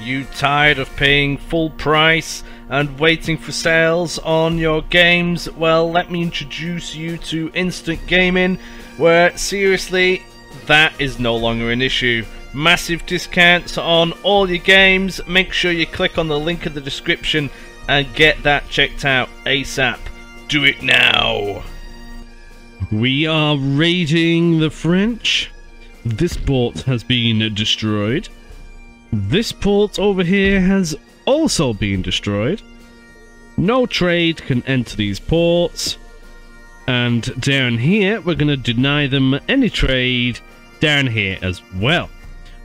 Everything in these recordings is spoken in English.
you tired of paying full price and waiting for sales on your games? Well, let me introduce you to instant gaming, where seriously, that is no longer an issue. Massive discounts on all your games. Make sure you click on the link in the description and get that checked out ASAP. Do it now. We are raiding the French. This port has been destroyed. This port over here has also been destroyed. No trade can enter these ports. And down here, we're going to deny them any trade down here as well.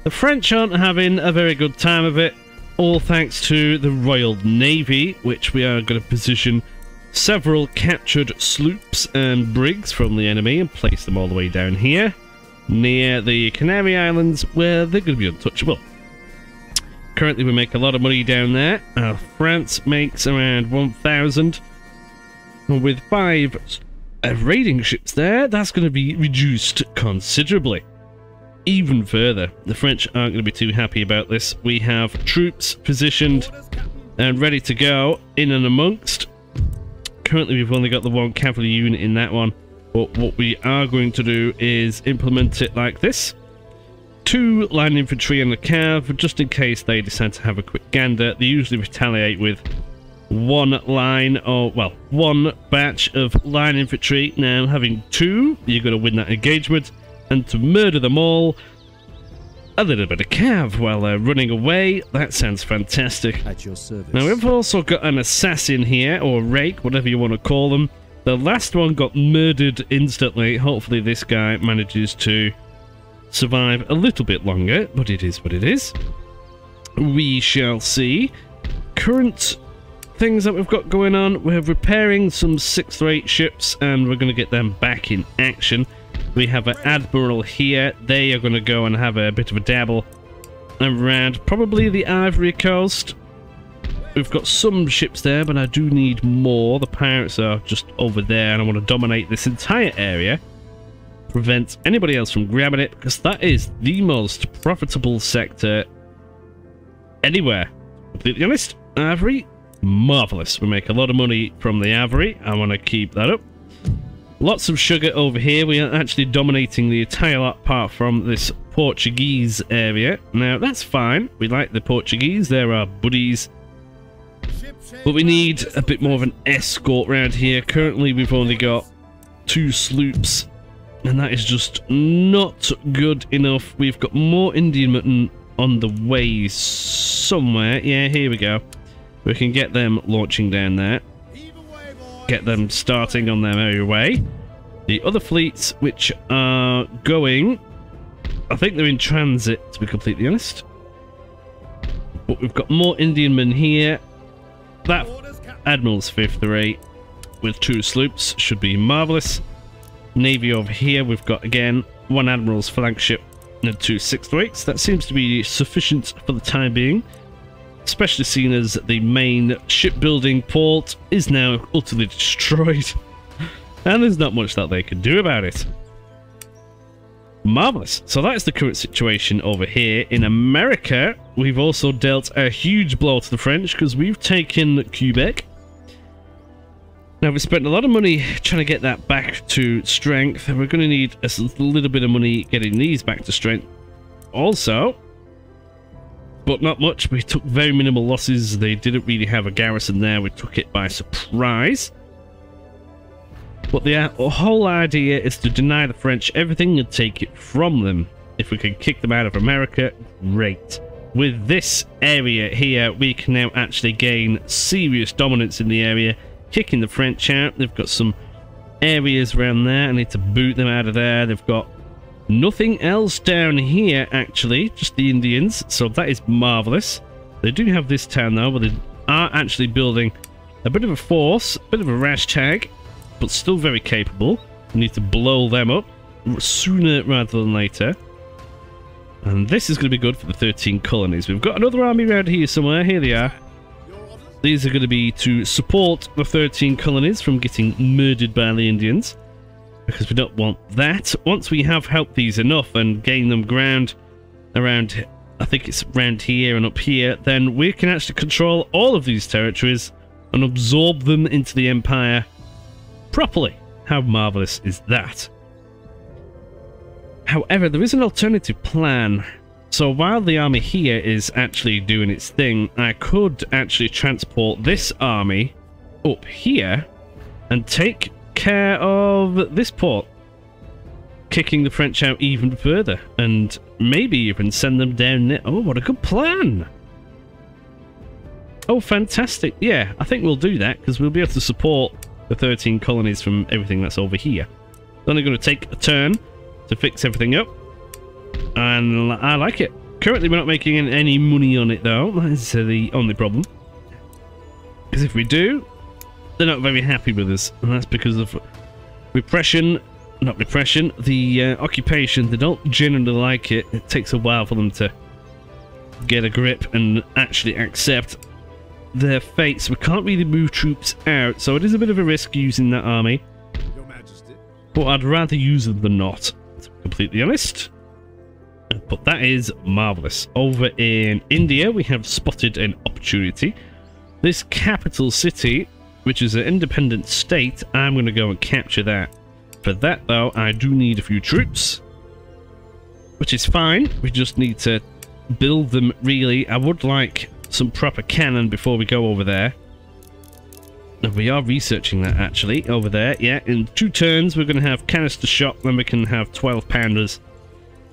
The French aren't having a very good time of it, all thanks to the Royal Navy, which we are going to position several captured sloops and brigs from the enemy and place them all the way down here, near the Canary Islands, where they're going to be untouchable. Currently we make a lot of money down there. France makes around 1,000. With 5 raiding ships there, that's going to be reduced considerably. Even further, the French aren't going to be too happy about this. We have troops positioned and ready to go in and amongst. Currently we've only got the 1 cavalry unit in that one, but what we are going to do is implement it like this. 2 line infantry and a cav, just in case they decide to have a quick gander. They usually retaliate with 1 line, or well, 1 batch of line infantry. Now having 2, you're going to win that engagement, and to murder them all, a little bit of cav while they're running away. That sounds fantastic. At your service. Now we've also got an assassin here, or rake, whatever you want to call them. The last one got murdered instantly. Hopefully this guy manages to survive a little bit longer, but it is what it is. We shall see. Current things that we've got going on, we're repairing some 6th rate ships and we're going to get them back in action. We have an Admiral here. They are going to go and have a bit of a dabble around probably the Ivory Coast. We've got some ships there, but I do need more. The pirates are just over there, and I want to dominate this entire area. Prevent anybody else from grabbing it, because that is the most profitable sector anywhere. Completely honest, Ivory, marvellous. We make a lot of money from the Ivory. I want to keep that up. Lots of sugar over here. We are actually dominating the entire lot apart from this Portuguese area. Now, that's fine. We like the Portuguese. They're our buddies. But we need a bit more of an escort around here. Currently, we've only got 2 sloops. And that is just not good enough. We've got more Indian mutton on the way somewhere. Yeah, here we go. We can get them launching down there. Get them starting on their merry way. The other fleets, which are going, I think they're in transit, to be completely honest. But we've got more Indian men here. That Admirals 5th rate with 2 sloops should be marvellous. Navy over here, we've got again 1 Admiral's flagship and 2 6th rates. That seems to be sufficient for the time being. Especially seen as the main shipbuilding port is now utterly destroyed. And there's not much that they can do about it. Marvellous. So that's the current situation over here. In America, we've also dealt a huge blow to the French because we've taken Quebec. Now, we've spent a lot of money trying to get that back to strength. And we're going to need a little bit of money getting these back to strength also. But not much. We took very minimal losses. They didn't really have a garrison there. We took it by surprise. But the whole idea is to deny the French everything and take it from them. If we can kick them out of America, great. With this area here, we can now actually gain serious dominance in the area, kicking the French out. They've got some areas around there. I need to boot them out of there. They've got nothing else down here, actually, just the Indians, so that is marvellous. They do have this town, though, but they are actually building a bit of a force, a bit of a rash tag, but still very capable. We need to blow them up sooner rather than later. And this is going to be good for the 13 colonies. We've got another army around here somewhere. Here they are. These are going to be to support the 13 colonies from getting murdered by the Indians, because we don't want that. Once we have helped these enough and gain them ground around I think it's around here and up here, then we can actually control all of these territories and absorb them into the Empire properly. How marvellous is that? However, there is an alternative plan. So while the army here is actually doing its thing, I could actually transport this army up here and take care of this port, kicking the French out even further, and maybe even send them down there. Oh, what a good plan! Oh, fantastic. Yeah, I think we'll do that, because we'll be able to support the 13 colonies from everything that's over here. It's only going to take a turn to fix everything up, and I like it. Currently, we're not making any money on it, though. That's the only problem. Because if we do, they're not very happy with us, and that's because of repression. Not repression, the occupation. They don't generally like it. It takes a while for them to get a grip and actually accept their fates. We can't really move troops out, so it is a bit of a risk using that army. Your Majesty. But I'd rather use them than not, to be completely honest. But that is marvellous. Over in India, we have spotted an opportunity. This capital city, which is an independent state, I'm going to go and capture that. For that, though, I do need a few troops, which is fine. We just need to build them, really. I would like some proper cannon before we go over there. And we are researching that, actually, over there. Yeah, in 2 turns, we're going to have canister shot, then we can have 12-pounders,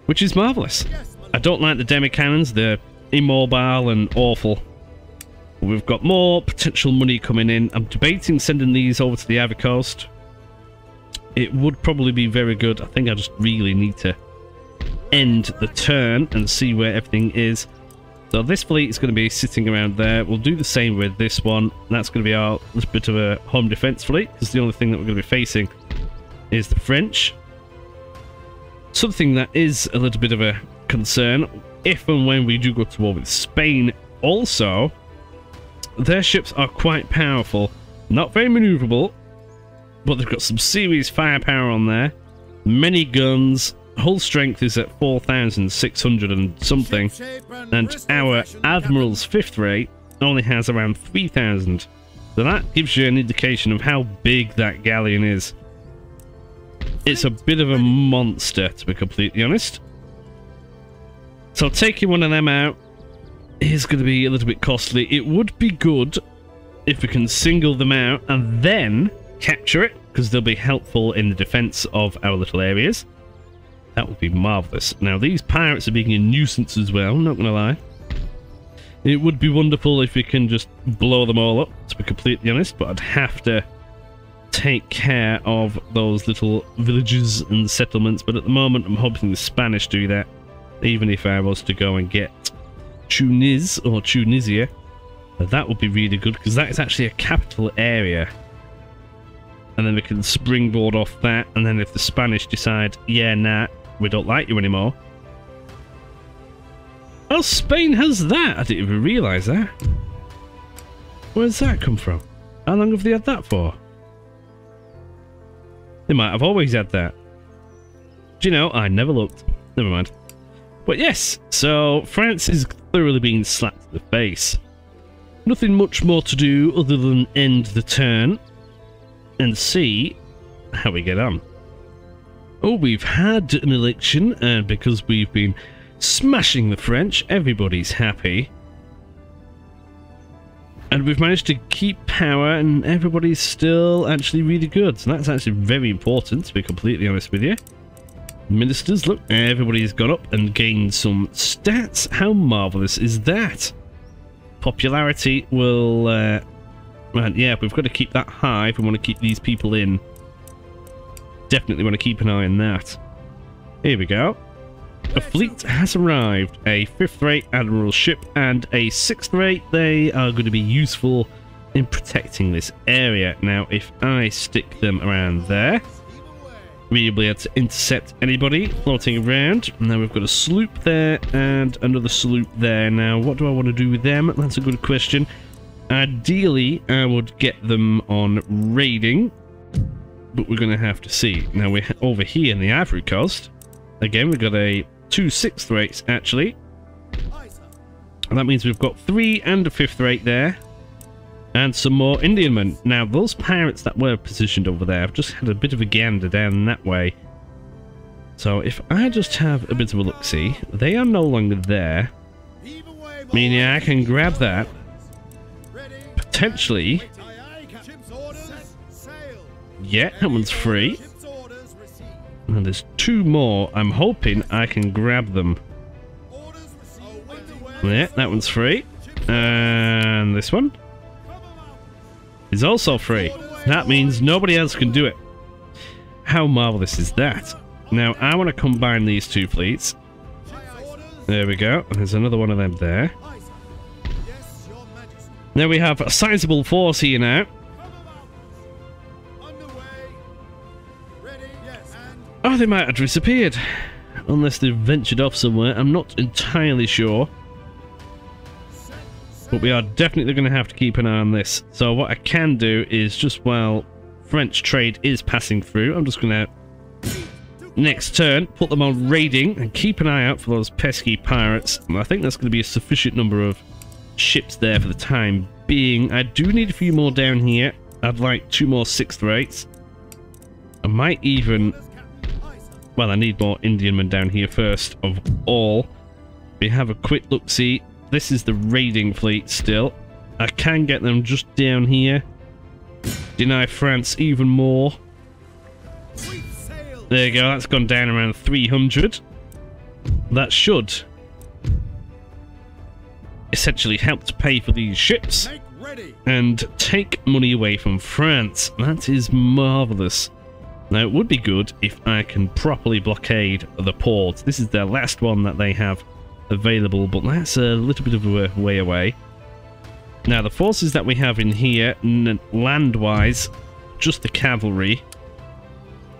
which is marvellous. I don't like the demi-cannons. They're immobile and awful. We've got more potential money coming in. I'm debating sending these over to the Ivory Coast. It would probably be very good. I think I just really need to end the turn and see where everything is. So this fleet is going to be sitting around there. We'll do the same with this one. That's going to be our little bit of a home defense fleet, because the only thing that we're going to be facing is the French. Something that is a little bit of a concern, if and when we do go to war with Spain also, their ships are quite powerful. Not very maneuverable, but they've got some serious firepower on there. Many guns. Hull strength is at 4,600 and something. And our Admirals 5th rate only has around 3,000. So that gives you an indication of how big that galleon is. It's a bit of a monster, to be completely honest. So taking one of them out is going to be a little bit costly. It would be good if we can single them out and then capture it, because they'll be helpful in the defense of our little areas. That would be marvellous. Now, these pirates are being a nuisance as well, not going to lie. It would be wonderful if we can just blow them all up, to be completely honest, but I'd have to take care of those little villages and settlements. But at the moment, I'm hoping the Spanish do that, even if I was to go and get Tunis or Tunisia. That would be really good, because that is actually a capital area. And then we can springboard off that, and then if the Spanish decide, yeah, nah, we don't like you anymore. Oh, Spain has that! I didn't even realise that. Where's that come from? How long have they had that for? They might have always had that. Do you know, I never looked. Never mind. But yes, so France is thoroughly being slapped in the face. Nothing much more to do other than end the turn and see how we get on. Oh, we've had an election, and because we've been smashing the French, everybody's happy. And we've managed to keep power, and everybody's still actually really good. So that's actually very important, to be completely honest with you. Ministers, look, everybody's gone up and gained some stats. How marvellous is that? Popularity will... right, yeah, we've got to keep that high if we want to keep these people in. Definitely want to keep an eye on that. Here we go. A fleet has arrived. A 5th-rate Admiral ship and a 6th-rate. They are going to be useful in protecting this area. Now, if I stick them around there, we'll be able to intercept anybody floating around. Now we've got a sloop there and another sloop there. Now, what do I want to do with them? That's a good question. Ideally, I would get them on raiding, but we're going to have to see. Now, we're over here in the Ivory Coast. Again, we've got a 2 6th rates, actually. And that means we've got 3 and a 5th rate there. And some more Indian men. Now, those pirates that were positioned over there, I've just had a bit of a gander down that way. So, if I just have a bit of a look-see, they are no longer there. Meaning I can grab that. Potentially. Yeah, that one's free. And there's 2 more. I'm hoping I can grab them. Yeah, that one's free. And this one is also free. That means nobody else can do it. How marvelous is that? Now, I want to combine these 2 fleets. There we go. There's another one of them there. Now we have a sizable force here now. Oh, they might have disappeared. Unless they've ventured off somewhere. I'm not entirely sure. But we are definitely going to have to keep an eye on this. So what I can do is just while French trade is passing through, I'm just going to, next turn, put them on raiding and keep an eye out for those pesky pirates. And I think that's going to be a sufficient number of ships there for the time being. I do need a few more down here. I'd like 2 more 6th rates. I might even... Well, I need more Indian men down here first of all. We have a quick look-see. This is the raiding fleet still. I can get them just down here. Deny France even more. There you go, that's gone down around 300. That should essentially help to pay for these ships and take money away from France. That is marvellous. Now, it would be good if I can properly blockade the ports. This is their last one that they have available, but that's a little bit of a way away. Now, the forces that we have in here, land-wise, just the cavalry.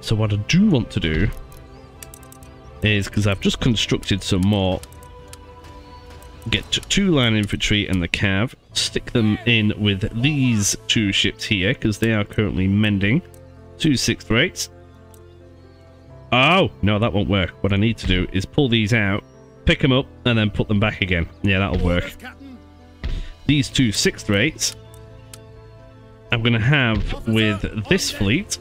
So what I do want to do is, because I've just constructed some more, get 2 line infantry and the cav, stick them in with these 2 ships here, because they are currently mending. 2 6th rates. Oh, no, that won't work. What I need to do is pull these out, pick them up, and then put them back again. Yeah, that'll work. These 2 6th rates I'm going to have with this fleet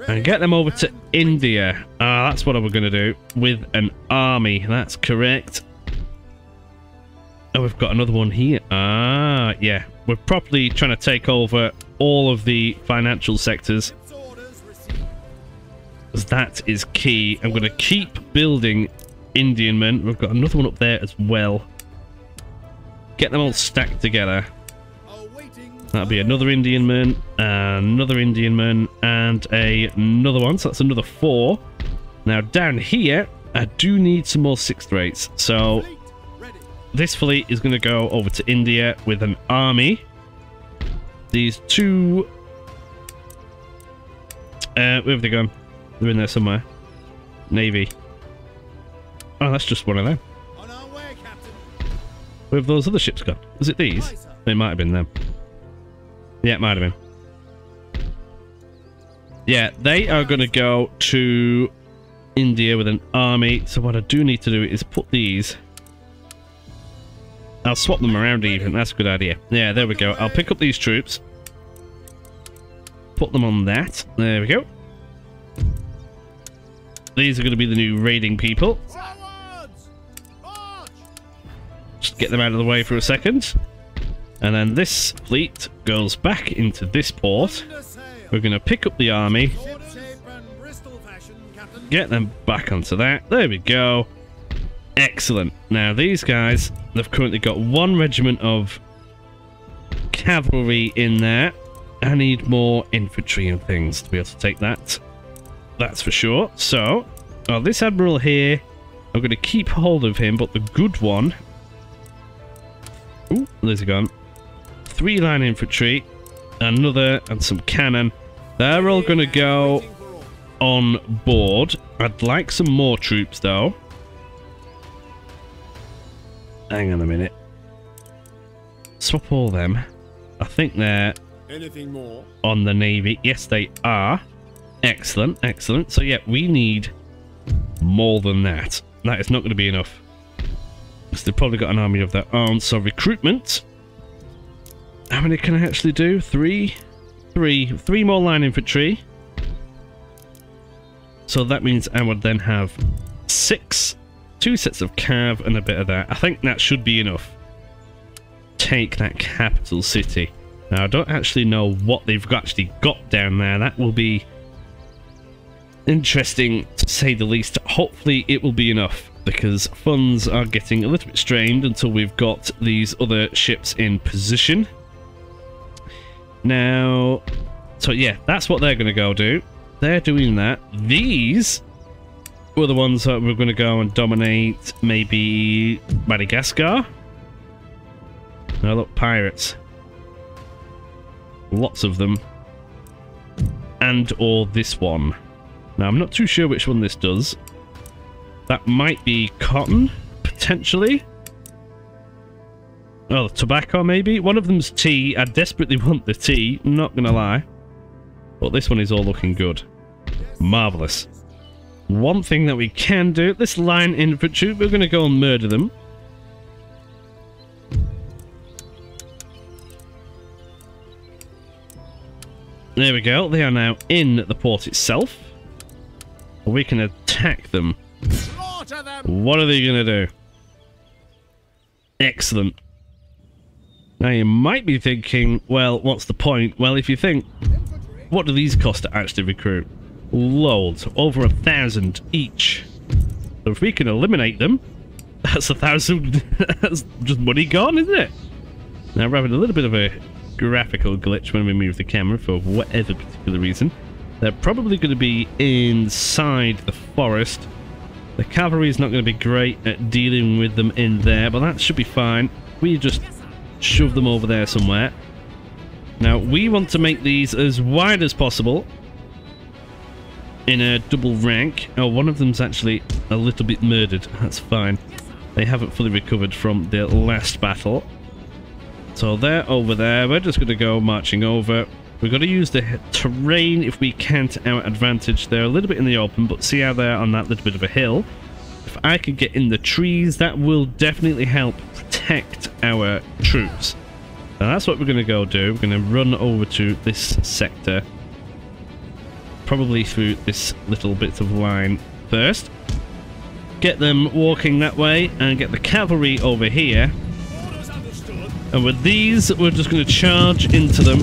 and get them over to India. Ah, that's what we're going to do with an army. That's correct. Oh, we've got another one here. Ah, yeah. We're properly trying to take over all of the financial sectors. That is key. I'm going to keep building Indian men. We've got another one up there as well. Get them all stacked together. That'll be another Indian man, another Indian man, and another one. So that's another 4. Now down here, I do need some more 6th rates. So this fleet is going to go over to India with an army. These 2... where have they gone? They're in there somewhere. Navy. Oh, that's just one of them. Where have those other ships gone? Was it these? It might have been them. Yeah, it might have been. Yeah, they are going to go to India with an army. So what I do need to do is put these... I'll swap them around even. That's a good idea. Yeah, there we go. I'll pick up these troops. Put them on that. There we go. These are going to be the new raiding people. Just get them out of the way for a second. And then this fleet goes back into this port. We're going to pick up the army. Get them back onto that. There we go. Excellent. Now these guys, they've currently got 1 regiment of cavalry in there. I need more infantry and things to be able to take that. That's for sure. So, this admiral here, I'm going to keep hold of him, but the good one... Ooh, there's a gun. 3 line infantry, another, and some cannon. They're all going to go on board. I'd like some more troops, though. Hang on a minute. Swap all them. I think they're on the Navy. Yes, they are. Excellent, excellent. So, yeah, we need more than that. That is not going to be enough. So they've probably got an army of their own. So recruitment. How many can I actually do? Three more line infantry. So that means I would then have 6, 2 sets of cav and a bit of that. I think that should be enough. Take that capital city. Now I don't actually know what they've actually got down there. That will be interesting to say the least. Hopefully it will be enough, because funds are getting a little bit strained until we've got these other ships in position. Now, so yeah, that's what they're going to go do. They're doing that. These were the ones that we're going to go and dominate maybe Madagascar. Oh look, pirates. Lots of them. And or this one. Now I'm not too sure which one this does. That might be cotton, potentially. Oh, tobacco maybe? One of them's tea. I desperately want the tea, I'm not gonna lie. But this one is all looking good. Marvellous. One thing that we can do, this line infantry, we're gonna go and murder them. There we go, they are now in the port itself. We can attack them. What are they going to do? Excellent. Now you might be thinking, well, what's the point? Well, if you think, what do these cost to actually recruit? Loads. Over 1,000 each. So if we can eliminate them, that's 1,000. That's just money gone, isn't it? Now we're having a little bit of a graphical glitch when we move the camera for whatever particular reason. They're probably going to be inside the forest. The cavalry is not going to be great at dealing with them in there, but that should be fine. We just shove them over there somewhere. Now, we want to make these as wide as possible in a double rank. Oh, one of them's actually a little bit murdered. That's fine. They haven't fully recovered from the last battle. So they're over there. We're just going to go marching over. We've got to use the terrain if we can to our advantage. They're a little bit in the open, but see how they're on that little bit of a hill. If I could get in the trees, that will definitely help protect our troops. Now that's what we're going to go do. We're going to run over to this sector. Probably through this little bit of line first. Get them walking that way and get the cavalry over here. And with these, we're just going to charge into them.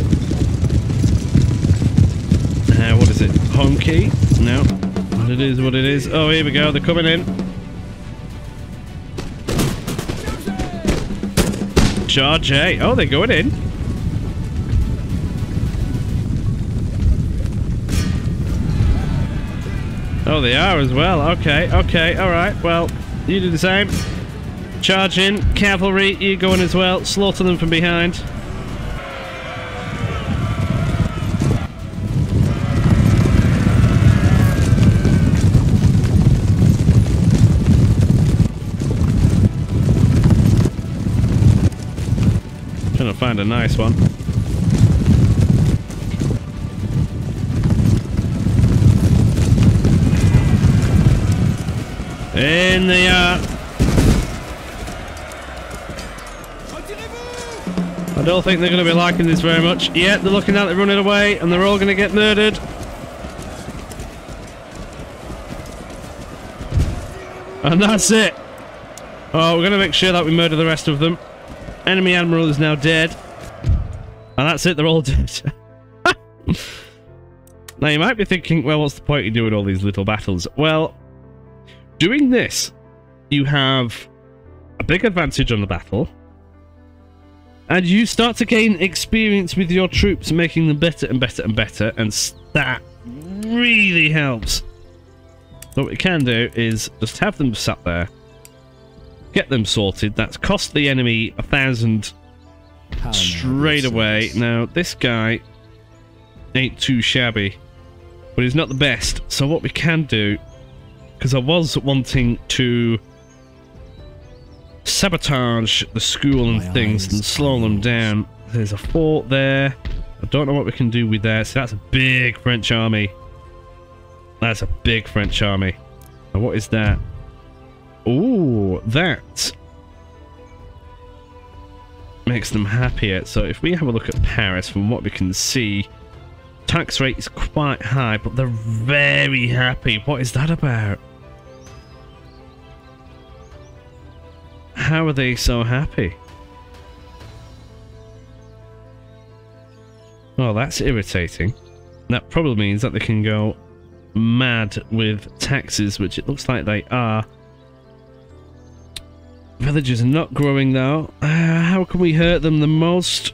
What is it? Home key? No. It is what it is. Oh, here we go. They're coming in. Charge A. Oh, they're going in. Oh, they are as well. Okay, okay, alright. Well, you do the same. Charge in. Cavalry, you go in as well. Slaughter them from behind. Trying to find a nice one. In they are. I don't think they're going to be liking this very much. Yeah, they're looking at it running away, and they're all going to get murdered. And that's it. Oh, we're going to make sure that we murder the rest of them. Enemy Admiral is now dead. And that's it, they're all dead. Now you might be thinking, well, what's the point of doing all these little battles? Well, doing this, you have a big advantage on the battle. And you start to gain experience with your troops, making them better and better and better. And that really helps. So what we can do is just have them sat there. Get them sorted. That's cost the enemy 1,000 straight away. Now, this guy ain't too shabby, but he's not the best. So what we can do, because I was wanting to sabotage the school and things and slow them down. There's a fort there. I don't know what we can do with that. So that's a big French army. That's a big French army. Now what is that? Oh, that makes them happier. So if we have a look at Paris, from what we can see, tax rate is quite high, but they're very happy. What is that about? How are they so happy? Oh, that's irritating. That probably means that they can go mad with taxes, which it looks like they are. Villages are not growing though. How can we hurt them the most?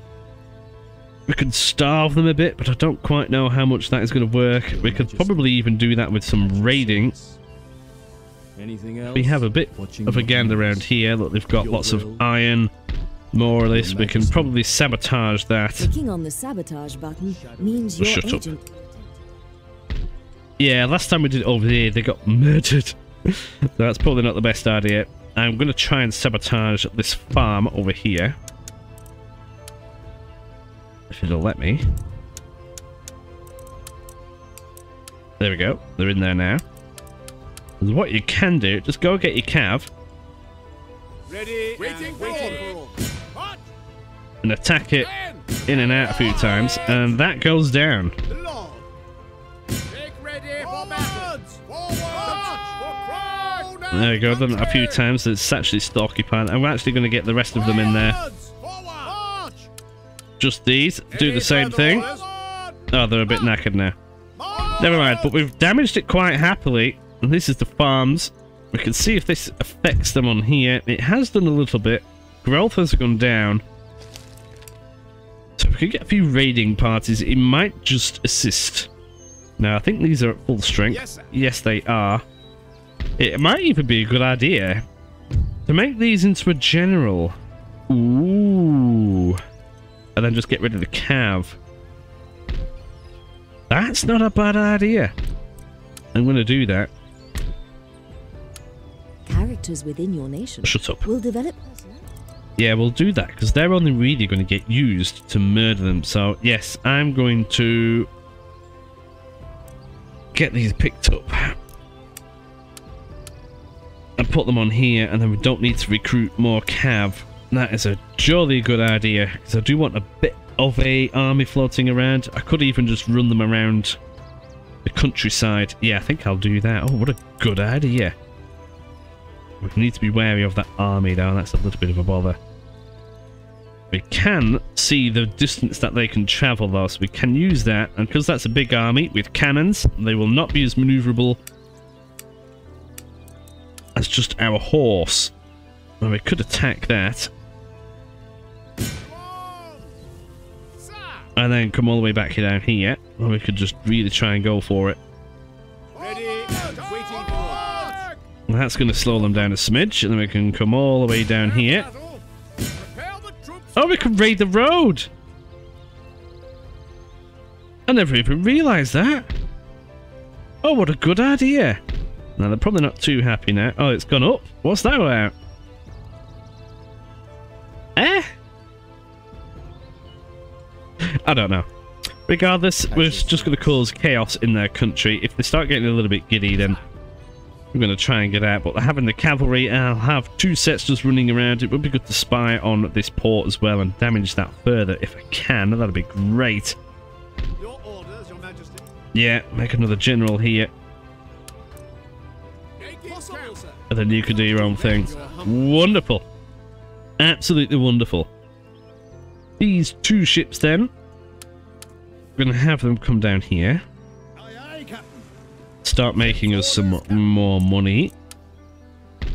We could starve them a bit, but I don't quite know how much that is going to work. We could probably even do that with some raiding. Anything else? We have a bit of a gander around here. Look, they've got lots of iron. More or less, we can probably sabotage that. Clicking on the sabotage button means your Shut agent. up. Yeah, last time we did it over here, they got murdered. So that's probably not the best idea. I'm going to try and sabotage this farm over here. If it'll let me. There we go. They're in there now. And what you can do, just go get your cav. Ready. Waiting for And attack it in and out a few times, and that goes down. There we go, done that a few times. It's actually still occupied. I'm actually going to get the rest of them in there. Just these, do the same thing. Oh, they're a bit knackered now. Never mind, but we've damaged it quite happily. And this is the farms. We can see if this affects them on here. It has done a little bit. Growth has gone down. So if we could get a few raiding parties, it might just assist. Now, I think these are at full strength. Yes, they are. It might even be a good idea to make these into a general. Ooh. And then just get rid of the cav. That's not a bad idea. I'm going to do that. Characters within your nation Shut up. will develop. Yeah, we'll do that, because they're only really going to get used to murder them. So, yes, I'm going to get these picked up and put them on here, and then we don't need to recruit more cav. That is a jolly good idea, because I do want a bit of a army floating around. I could even just run them around the countryside. Yeah, I think I'll do that. Oh, what a good idea. We need to be wary of that army though, that's a little bit of a bother. We can see the distance that they can travel though, so we can use that, and because that's a big army with cannons, they will not be as maneuverable as just our horse. Well, we could attack that. And then come all the way back down here, or we could just really try and go for it. That's going to slow them down a smidge, and then we can come all the way down here. Oh, we can raid the road! I never even realised that. Oh, what a good idea. Now, they're probably not too happy now. Oh, it's gone up. What's that about? Eh? I don't know. Regardless, we're just going to cause chaos in their country. If they start getting a little bit giddy, then we're going to try and get out. But having the cavalry, I'll have 2 sets just running around. It would be good to spy on this port as well and damage that further if I can. That'd be great. Your orders, Your Majesty. Yeah, make another general here. And then you can do your own thing. Wonderful. Absolutely wonderful. These 2 ships then, we're going to have them come down here. Start making us some more money.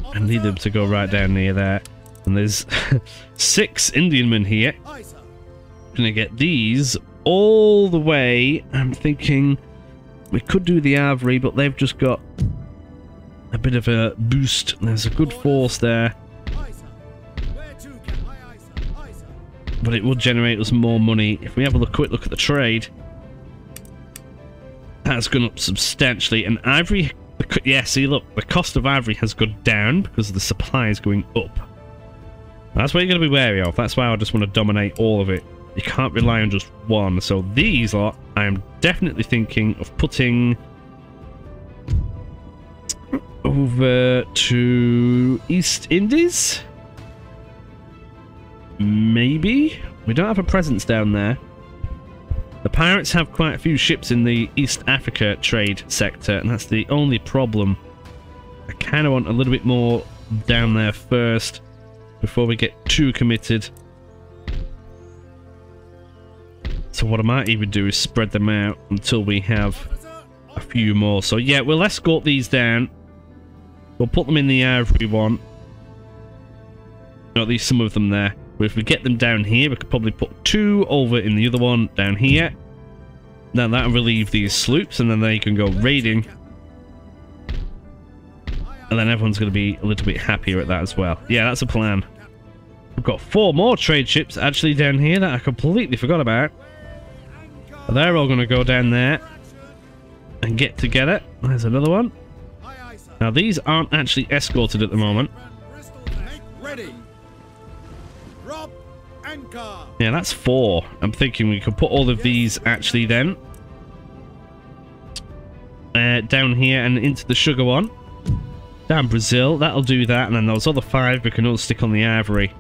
I need them to go right down near there. And there's 6 Indian men here. Gonna get these all the way. I'm thinking we could do the Avery, but they've just got a bit of a boost. There's a good force there. But it will generate us more money. If we have a quick look at the trade, that's gone up substantially. And ivory, yeah, see, look, the cost of ivory has gone down because the supply is going up. That's what you're going to be wary of. That's why I just want to dominate all of it. You can't rely on just one. So these lot, I am definitely thinking of putting over to East Indies. maybe? We don't have a presence down there. The pirates have quite a few ships in the East Africa trade sector, and that's the only problem. I kind of want a little bit more down there first before we get too committed. So what I might even do is spread them out until we have a few more. So yeah, we'll escort these down. We'll put them in the ivory one. Or at least some of them there. But if we get them down here, we could probably put 2 over in the other one down here. Now that'll relieve these sloops, and then they can go raiding. And then everyone's going to be a little bit happier at that as well. Yeah, that's a plan. We've got 4 more trade ships actually down here that I completely forgot about. They're all going to go down there and get together. There's another one. Now these aren't actually escorted at the moment. Ready. Drop anchor. Yeah, that's 4. I'm thinking we could put all of these actually then down here and into the sugar one. Down Brazil, that'll do that. And then those other 5 we can all stick on the ivory.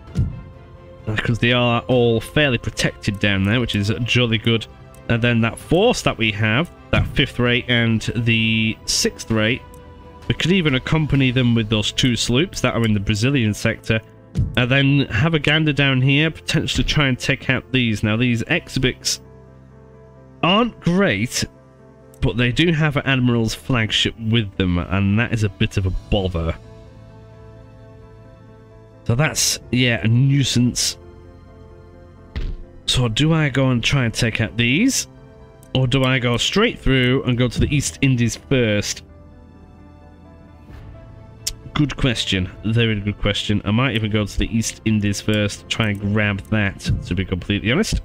Because they are all fairly protected down there, which is jolly good. And then that force that we have, that 5th rate and the 6th rate, we could even accompany them with those 2 sloops that are in the Brazilian sector. And then have a gander down here, potentially try and take out these. Now these exhibits aren't great, but they do have an Admirals flagship with them, and that is a bit of a bother. So that's, yeah, a nuisance. So do I go and try and take out these? Or do I go straight through and go to the East Indies first? Good question. Very good question. I might even go to the East Indies first, try and grab that, to be completely honest.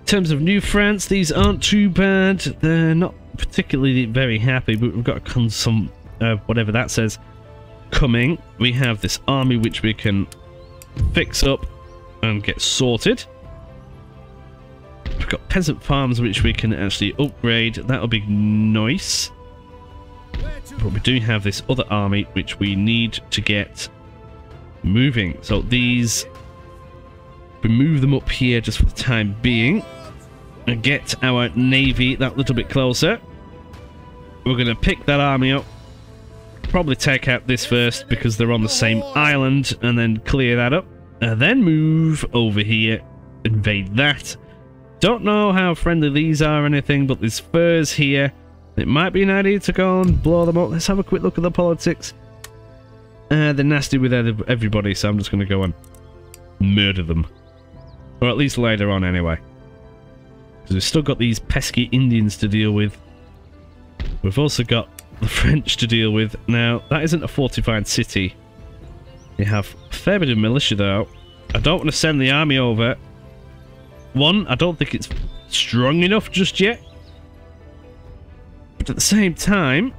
In terms of New France, these aren't too bad. They're not particularly very happy, but we've got some, whatever that says, coming. We have this army which we can fix up and get sorted. We've got peasant farms which we can actually upgrade. That'll be nice. But we do have this other army which we need to get moving. So these, we move them up here just for the time being and get our navy that little bit closer. We're going to pick that army up. Probably take out this first because they're on the same island, and then clear that up. And then move over here, invade that. Don't know how friendly these are or anything, but there's furs here. It might be an idea to go and blow them up. Let's have a quick look at the politics. They're nasty with everybody, so I'm just going to go and murder them. Or at least later on anyway. Because we've still got these pesky Indians to deal with. We've also got the French to deal with. Now, that isn't a fortified city. You have a fair bit of militia though. I don't want to send the army over. One, I don't think it's strong enough just yet. But at the same time,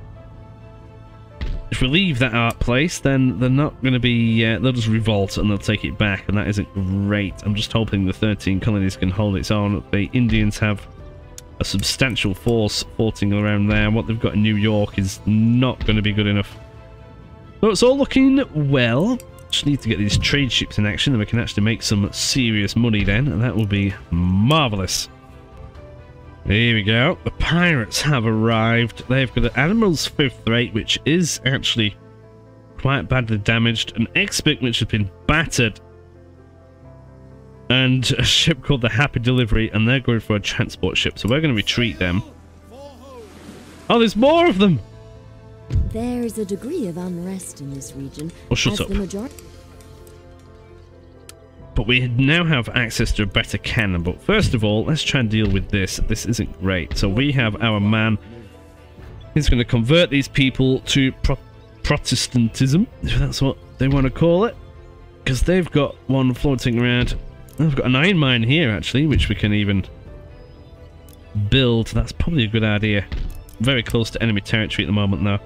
if we leave that art place, then they're not going to be... they'll just revolt and they'll take it back, and that isn't great. I'm just hoping the 13 colonies can hold its own. The Indians have a substantial force floating around there. What they've got in New York is not going to be good enough. So it's all looking well. Just need to get these trade ships in action, and we can actually make some serious money then, and that will be marvellous. Here we go. The pirates have arrived. They've got an Admirals 5th rate, which is actually quite badly damaged. An expert which has been battered. And a ship called the Happy Delivery, and they're going for a transport ship, so we're going to retreat them. Oh, there's more of them! There is a degree of unrest in this region. Oh, shut up. But we now have access to a better cannon. But first of all, let's try and deal with this. This isn't great. So we have our man. He's going to convert these people to Protestantism, if that's what they want to call it. Because they've got one floating around. They've got an iron mine here, actually, which we can even build. That's probably a good idea. Very close to enemy territory at the moment, though.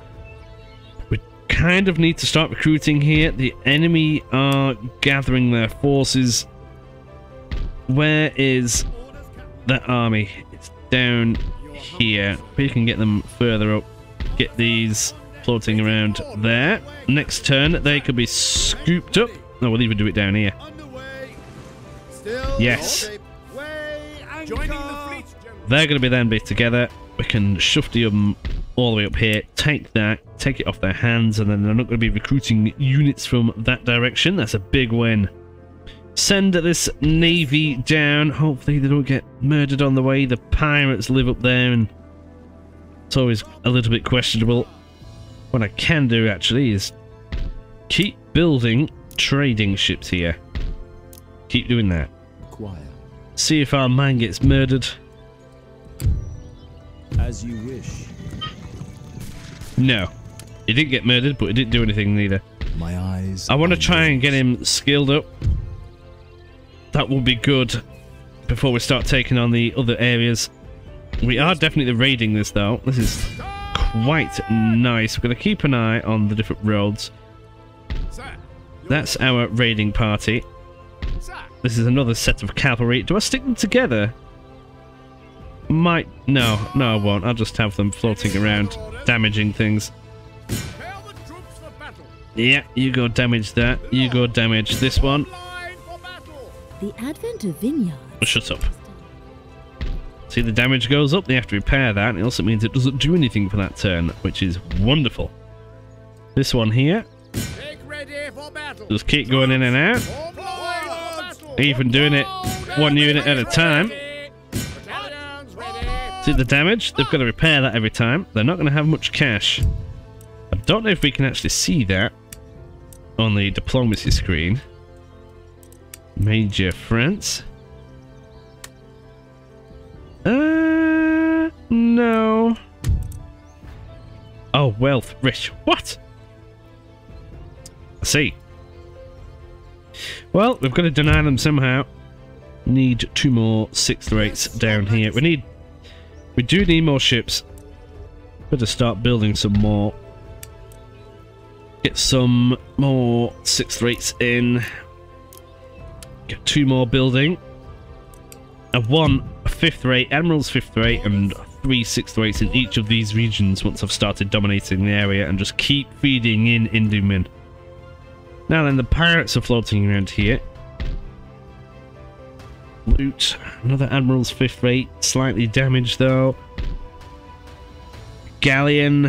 We kind of need to start recruiting here. The enemy are gathering their forces. Where is that army? It's down here. We can get them further up. Get these floating around there. Next turn, they could be scooped up. No, we'll even do it down here. Yes. Weigh anchor. Joining the fleet, General. They're going to be then be together. We can shove them all the way up here, take that, take it off their hands, and then they're not going to be recruiting units from that direction. That's a big win. Send this navy down. Hopefully they don't get murdered on the way. The pirates live up there, and it's always a little bit questionable. What I can do, actually, is keep building trading ships here. Keep doing that. Acquire. See if our man gets murdered. As you wish. No. He didn't get murdered, but he didn't do anything neither. My eyes. I want to are try and yours. get him skilled up. That will be good before we start taking on the other areas. We are definitely raiding this, though. This is quite nice. We're going to keep an eye on the different roads. Sir. That's our raiding party. Sir. This is another set of cavalry. Do I stick them together? Might. No, I won't. I'll just have them floating around, damaging things. Prepare the troops for battle. Yeah, you go damage that. You go damage this one. Line for battle. The advent of vineyards. Shut up. See, the damage goes up. They have to repair that. It also means it doesn't do anything for that turn, which is wonderful. This one here. Make ready for battle. Just keep going in and out. Form line for battle. Even doing it one unit at a time. Battalions ready. See the damage? They've got to repair that every time. They're not going to have much cash. I don't know if we can actually see that on the diplomacy screen. Major France. No. Oh, wealth, rich. What? I see. Well, we've got to deny them somehow. Need 2 more 6th rates down here. We do need more ships. Better start building some more. Get some more 6th rates in. Get 2 more building. I've won a 5th rate, Admirals 5th rate, and 3 6th rates in each of these regions once I've started dominating the area, and just keep feeding in Indumen. Now then, the pirates are floating around here. Loot. Another Admirals 5th rate, slightly damaged though. Galleon.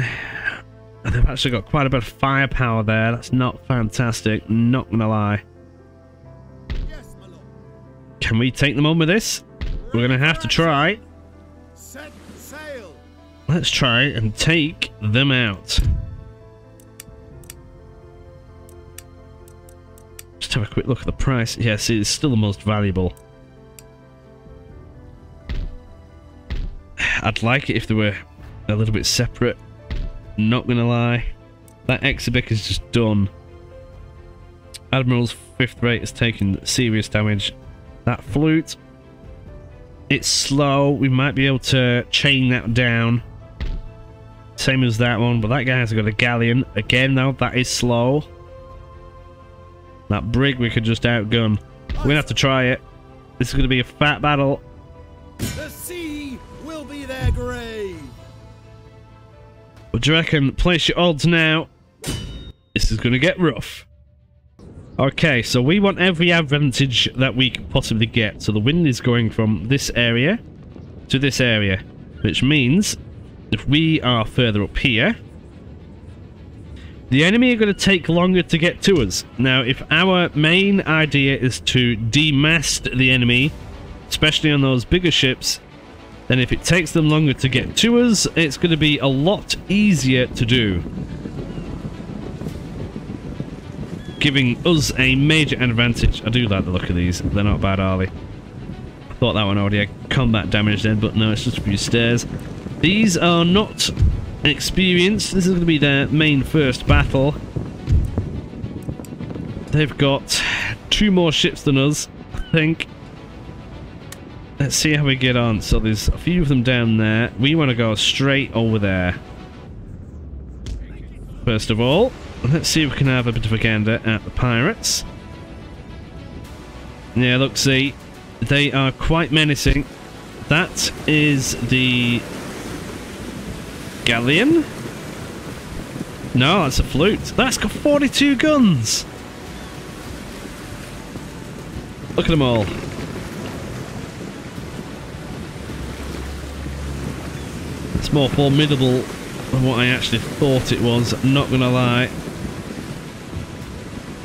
They've actually got quite a bit of firepower there. That's not fantastic, not gonna lie. Yes, my lord. Can we take them on with this? We're gonna have to try. Set sail. Let's try and take them out. Just have a quick look at the price. Yes, it's still the most valuable. I'd like it if they were a little bit separate. Not gonna lie. That Exhibic is just done. Admiral's 5th rate has taken serious damage. That flute, it's slow. We might be able to chain that down. Same as that one, but that guy has got a galleon. Again, though, that is slow. That brig we could just outgun. We're gonna have to try it. This is gonna be a fat battle. The sea will be their grave. What do you reckon? Place your odds now. This is gonna get rough. Okay, so we want every advantage that we can possibly get. So the wind is going from this area to this area, which means if we are further up here, the enemy are going to take longer to get to us. Now, if our main idea is to demast the enemy, especially on those bigger ships, then if it takes them longer to get to us, it's going to be a lot easier to do, giving us a major advantage. I do like the look of these. They're not bad, are they? I thought that one already had combat damage then, but no, it's just a few stairs. These are not experienced. This is going to be their main first battle. They've got 2 more ships than us, I think. Let's see how we get on. So there's a few of them down there. We want to go straight over there. First of all, let's see if we can have a bit of a gander at the pirates. Yeah, look, see, they are quite menacing. That is the Galleon? No, that's a flute. That's got 42 guns! Look at them all. It's more formidable than what I actually thought it was, not gonna lie.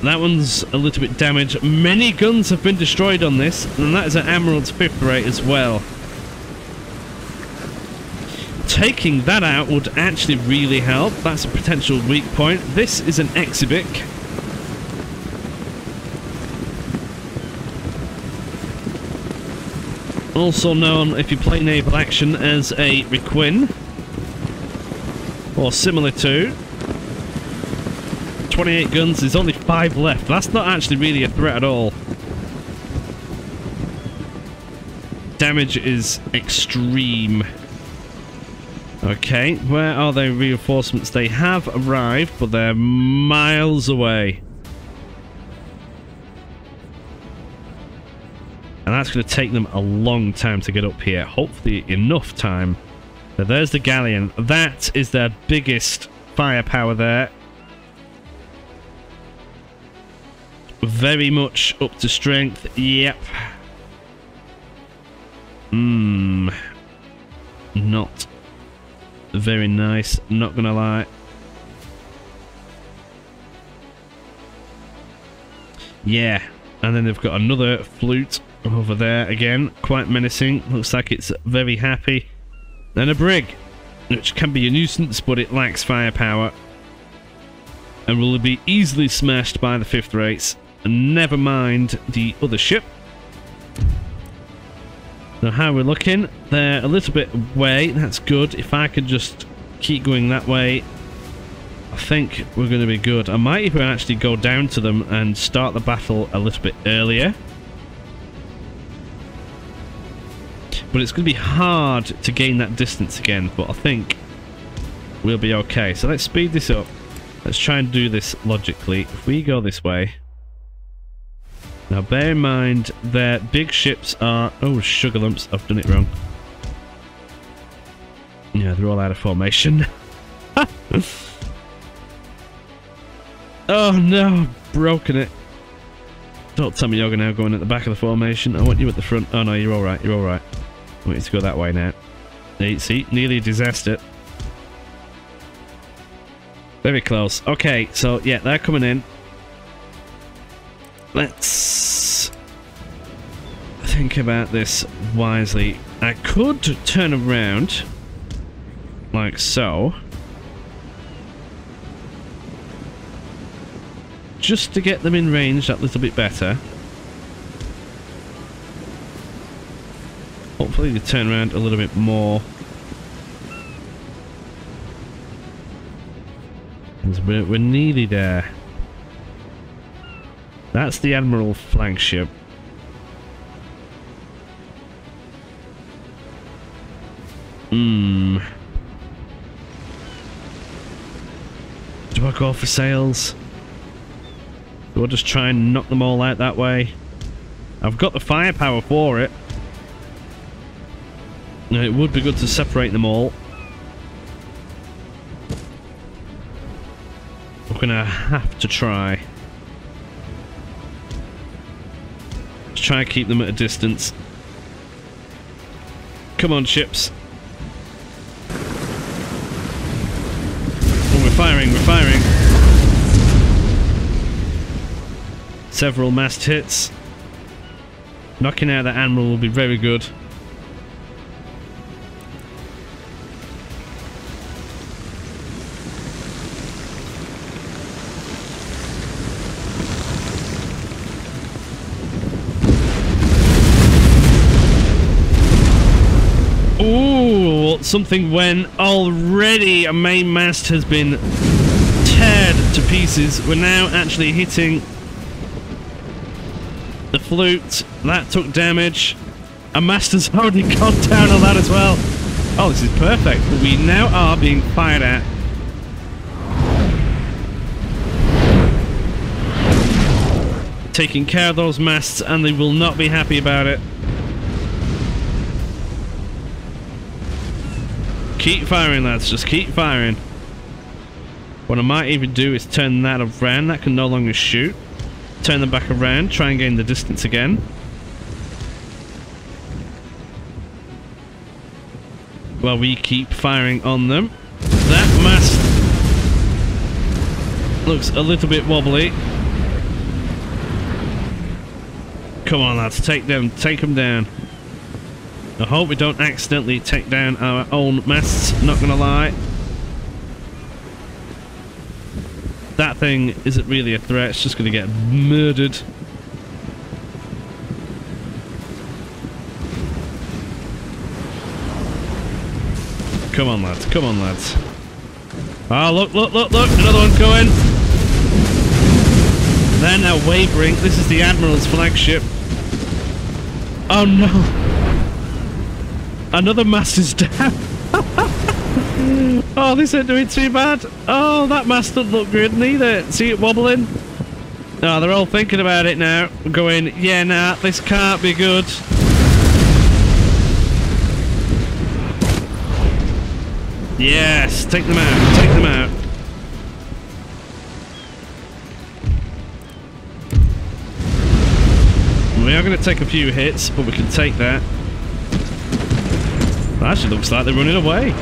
That one's a little bit damaged. Many guns have been destroyed on this, and that is an Admirals 5th rate as well. Taking that out would actually really help. That's a potential weak point. This is an exhibit. Also known, if you play naval action, as a requin. Or similar to. 28 guns, there's only 5 left. That's not actually really a threat at all. Damage is extreme. Okay, where are their reinforcements? They have arrived, but they're miles away. And that's going to take them a long time to get up here. Hopefully enough time. Now there's the Galleon. That is their biggest firepower there. Very much up to strength. Yep. Not very nice, not gonna lie. Yeah, and then they've got another flute over there again, quite menacing. Looks like it's very happy. And a brig, which can be a nuisance, but it lacks firepower and will be easily smashed by the 5th rates. And never mind the other ship. Now, how we're looking? They're a little bit away. That's good. If I could just keep going that way, I think we're going to be good. I might even actually go down to them and start the battle a little bit earlier. But it's going to be hard to gain that distance again, but I think we'll be okay. So let's speed this up. Let's try and do this logically. If we go this way... Now bear in mind, their big ships are... Oh, sugar lumps, I've done it wrong. Yeah, they're all out of formation. Oh no, broken it. Don't tell me you're now going at the back of the formation. I want you at the front. Oh no, you're alright, you're alright. I want you to go that way now. See, nearly a disaster. Very close. Okay, so yeah, they're coming in. Let's think about this wisely. I could turn around like so, just to get them in range that little bit better. Hopefully they turn around a little bit more. We're nearly there. That's the Admiral flagship. Do I go for sails? Do I just try and knock them all out that way? I've got the firepower for it. Now, it would be good to separate them all. I'm gonna have to try. Let's try and keep them at a distance. Come on, ships. Oh, we're firing, we're firing. Several mast hits. Knocking out that Admiral will be very good. Ooh, something went already. A main mast has been teared to pieces. We're now actually hitting the flute. That took damage. A mast has already gone down on that as well. Oh, this is perfect. We now are being fired at. Taking care of those masts, and they will not be happy about it. Keep firing, lads. Just keep firing. What I might even do is turn that around. That can no longer shoot. Turn them back around. Try and gain the distance again. while we keep firing on them. That mast looks a little bit wobbly. Come on, lads, take them down. I hope we don't accidentally take down our own masts, not gonna lie. That thing isn't really a threat, it's just gonna get murdered. Come on, lads, come on, lads. Oh, look, look, look, look, another one going. They're now wavering. This is the Admirals flagship. Oh no! Another mast is down. Oh, this ain't doing too bad. Oh, that mast doesn't look good neither. See it wobbling? Oh, they're all thinking about it now. Going, yeah, nah, this can't be good. Yes, take them out, take them out. We are going to take a few hits, but we can take that. It actually looks like they're running away.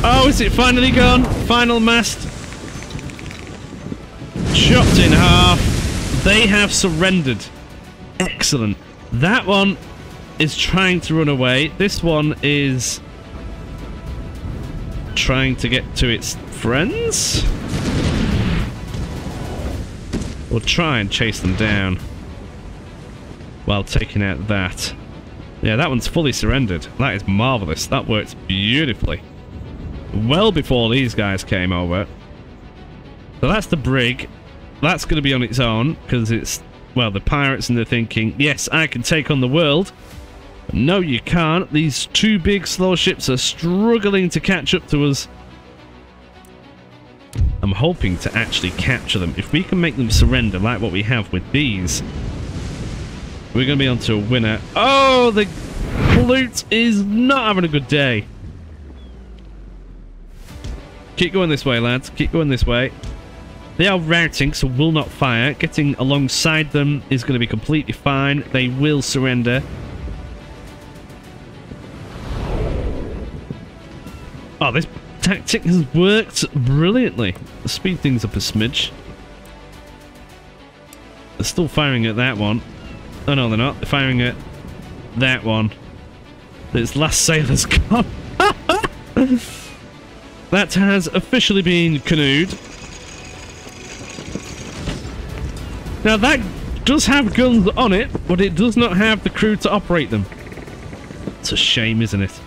Oh, is it finally gone? Final mast. Chopped in half. They have surrendered. Excellent. That one is trying to run away. This one is trying to get to its friends. We'll try and chase them down while taking out that. Yeah, that one's fully surrendered. That is marvellous. That works beautifully. Well before these guys came over. So that's the brig. That's going to be on its own, because it's, well, the pirates, and they're thinking, yes, I can take on the world. No, you can't. These two big slow ships are struggling to catch up to us. I'm hoping to actually capture them. If we can make them surrender like what we have with these, we're going to be on to a winner. Oh, the flute is not having a good day. Keep going this way, lads. Keep going this way. They are routing, so will not fire. Getting alongside them is going to be completely fine. They will surrender. Oh, this tactic has worked brilliantly. Let's speed things up a smidge. They're still firing at that one. Oh no, they're not. They're firing at that one. Its last sailor's gone. That has officially been canoed. Now that does have guns on it, but it does not have the crew to operate them. It's a shame, isn't it?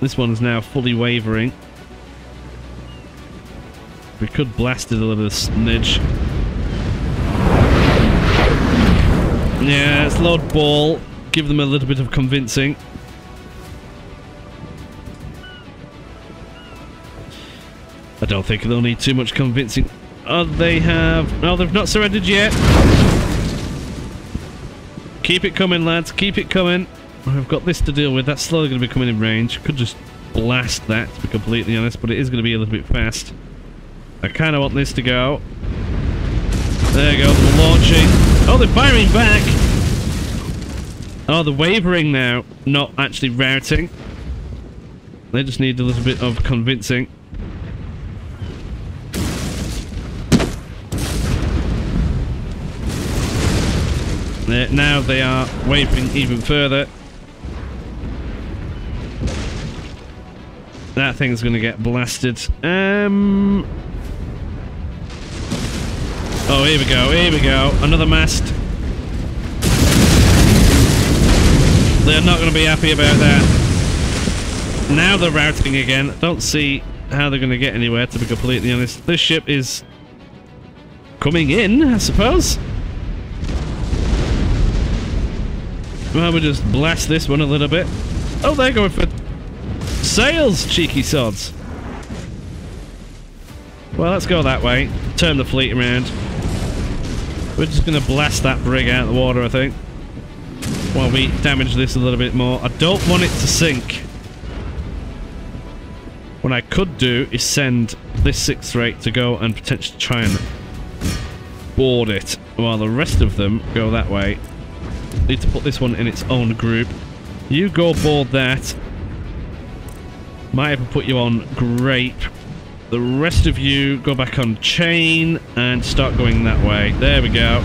This one's now fully wavering. We could blast it a little smidge. Yeah, let's load ball. Give them a little bit of convincing. I don't think they'll need too much convincing. Oh, they have... No, they've not surrendered yet. Keep it coming, lads. Keep it coming. I've got this to deal with. That's slowly going to be coming in range. Could just blast that, to be completely honest, but it is going to be a little bit fast. I kind of want this to go. There you go. They're launching. Oh, they're firing back. Oh, they're wavering now. Not actually routing. They just need a little bit of convincing. Now they are wavering even further. That thing's going to get blasted. Oh, here we go, here we go. Another mast. They're not going to be happy about that. Now they're routing again. Don't see how they're going to get anywhere, to be completely honest. This ship is coming in, I suppose. Well, we'll just blast this one a little bit. Oh, they're going for sails, cheeky sods. Well, let's go that way. Turn the fleet around. We're just going to blast that brig out of the water, I think. While we damage this a little bit more. I don't want it to sink. What I could do is send this 6th rate to go and potentially try and board it, while the rest of them go that way. Need to put this one in its own group. You go board that. Might even put you on grape. The rest of you go back on chain and start going that way. There we go.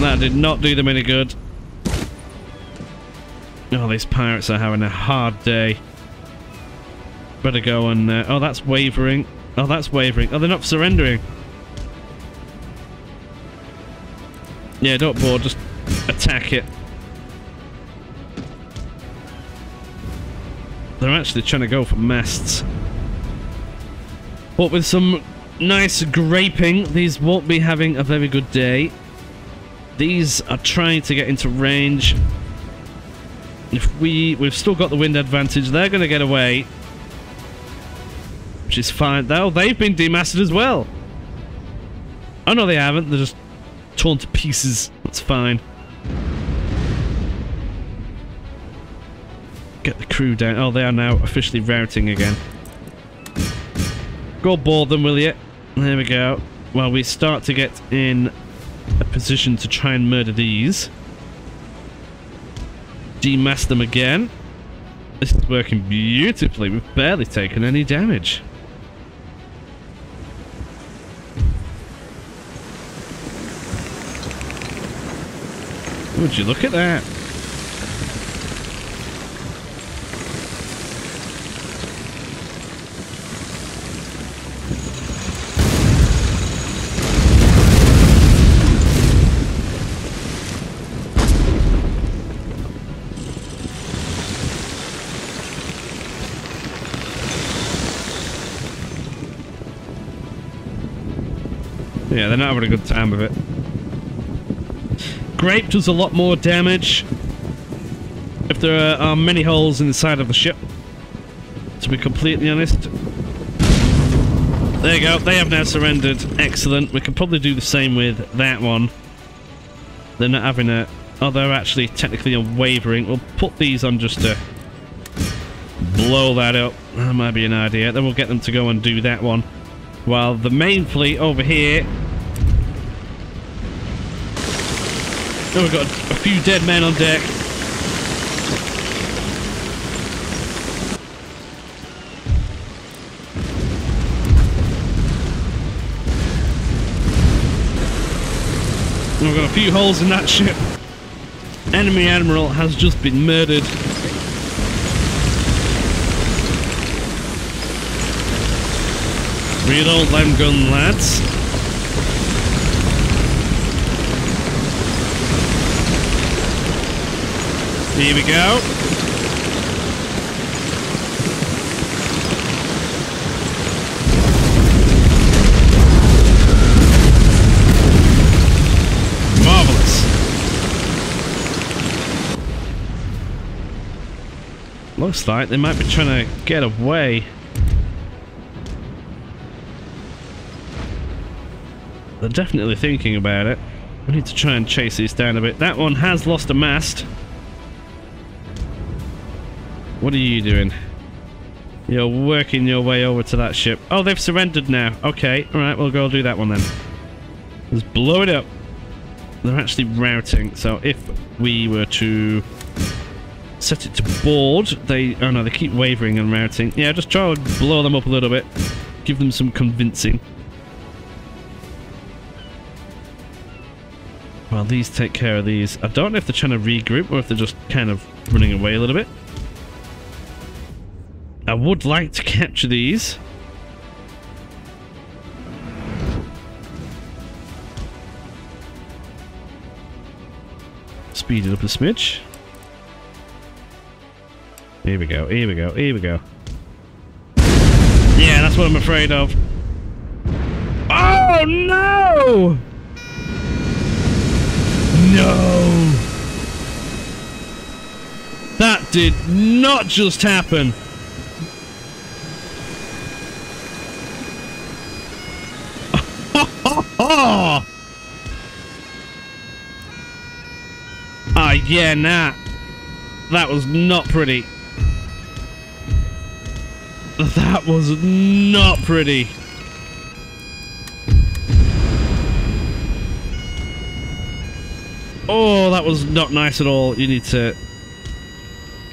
That did not do them any good. Oh, these pirates are having a hard day. Better go and... oh, that's wavering. Oh, that's wavering. Oh, they're not surrendering. Yeah, don't board. Just attack it. They're actually trying to go for masts. But with some nice graping, these won't be having a very good day. These are trying to get into range. If we've still got the wind advantage, they're going to get away. Which is fine. Though they've been demasted as well. Oh no, they haven't. They're just torn to pieces. That's fine. Get the crew down. Oh, they are now officially routing again. Go board them, will you? There we go. Well, we start to get in a position to try and murder these. Demast them again. This is working beautifully. We've barely taken any damage. Would you look at that? Yeah, they're not having a good time of it. Grape does a lot more damage if there are many holes in the side of the ship, to be completely honest. There you go, they have now surrendered. Excellent. We can probably do the same with that one. They're not having a... oh, they're actually technically wavering. We'll put these on just to blow that up. That might be an idea. Then we'll get them to go and do that one. While the main fleet over here... oh, we've got a few dead men on deck. And we've got a few holes in that ship. Enemy Admiral has just been murdered. Reload them gun, lads. Here we go. Marvelous. Looks like they might be trying to get away. They're definitely thinking about it. We need to try and chase these down a bit. That one has lost a mast. What are you doing? You're working your way over to that ship. Oh, they've surrendered now. Okay, alright, we'll go do that one then. Let's blow it up. They're actually routing, so if we were to set it to board, they... oh no, they keep wavering and routing. Yeah, just try to blow them up a little bit. Give them some convincing. Well, these take care of these. I don't know if they're trying to regroup or if they're just kind of running away a little bit. I would like to capture these. Speed it up a smidge. Here we go, here we go, here we go. Yeah, that's what I'm afraid of. Oh no! No! That did not just happen. Oh! Ah, yeah, nah. That was not pretty. That was not pretty. Oh, that was not nice at all. You need to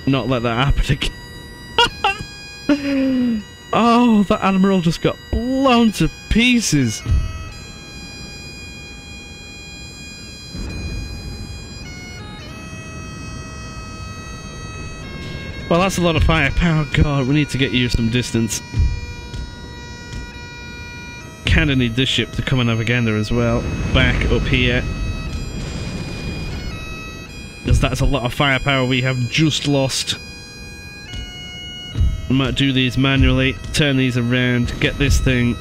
not let that happen again. Oh, that Admiral just got blown to pieces. Well, that's a lot of firepower. God, we need to get you some distance. Kinda need this ship to come and have a gander as well. Back up here. Because that's a lot of firepower we have just lost. I might do these manually, turn these around, get this thing.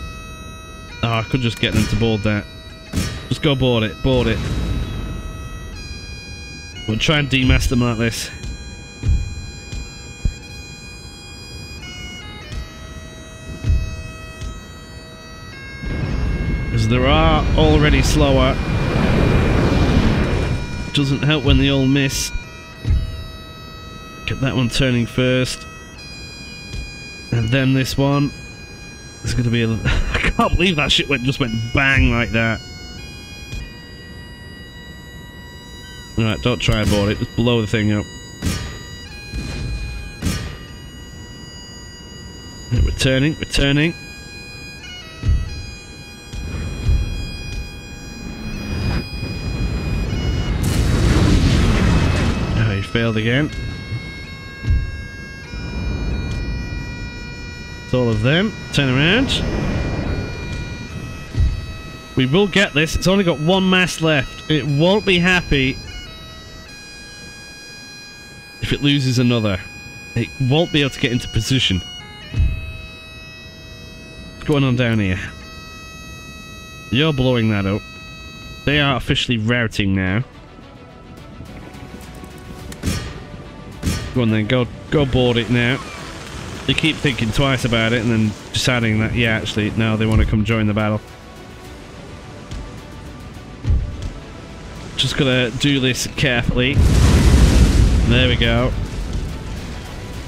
Oh, I could just get them to board that. Just go board it, board it. We'll try and demast them like this. Because there are already slower. Doesn't help when they all miss. Get that one turning first. And then this one. It's going to be a... I can't believe that shit just went bang like that. Alright, don't try and board it. Just blow the thing up. We're turning, we're turning. Oh, he failed again. It's all of them. Turn around. We will get this. It's only got one mast left. It won't be happy if it loses another. It won't be able to get into position. What's going on down here? You're blowing that up. They are officially routing now. Go on then, go board it now. They keep thinking twice about it and then deciding that, yeah, actually, no, they want to come join the battle. Just gotta do this carefully. There we go.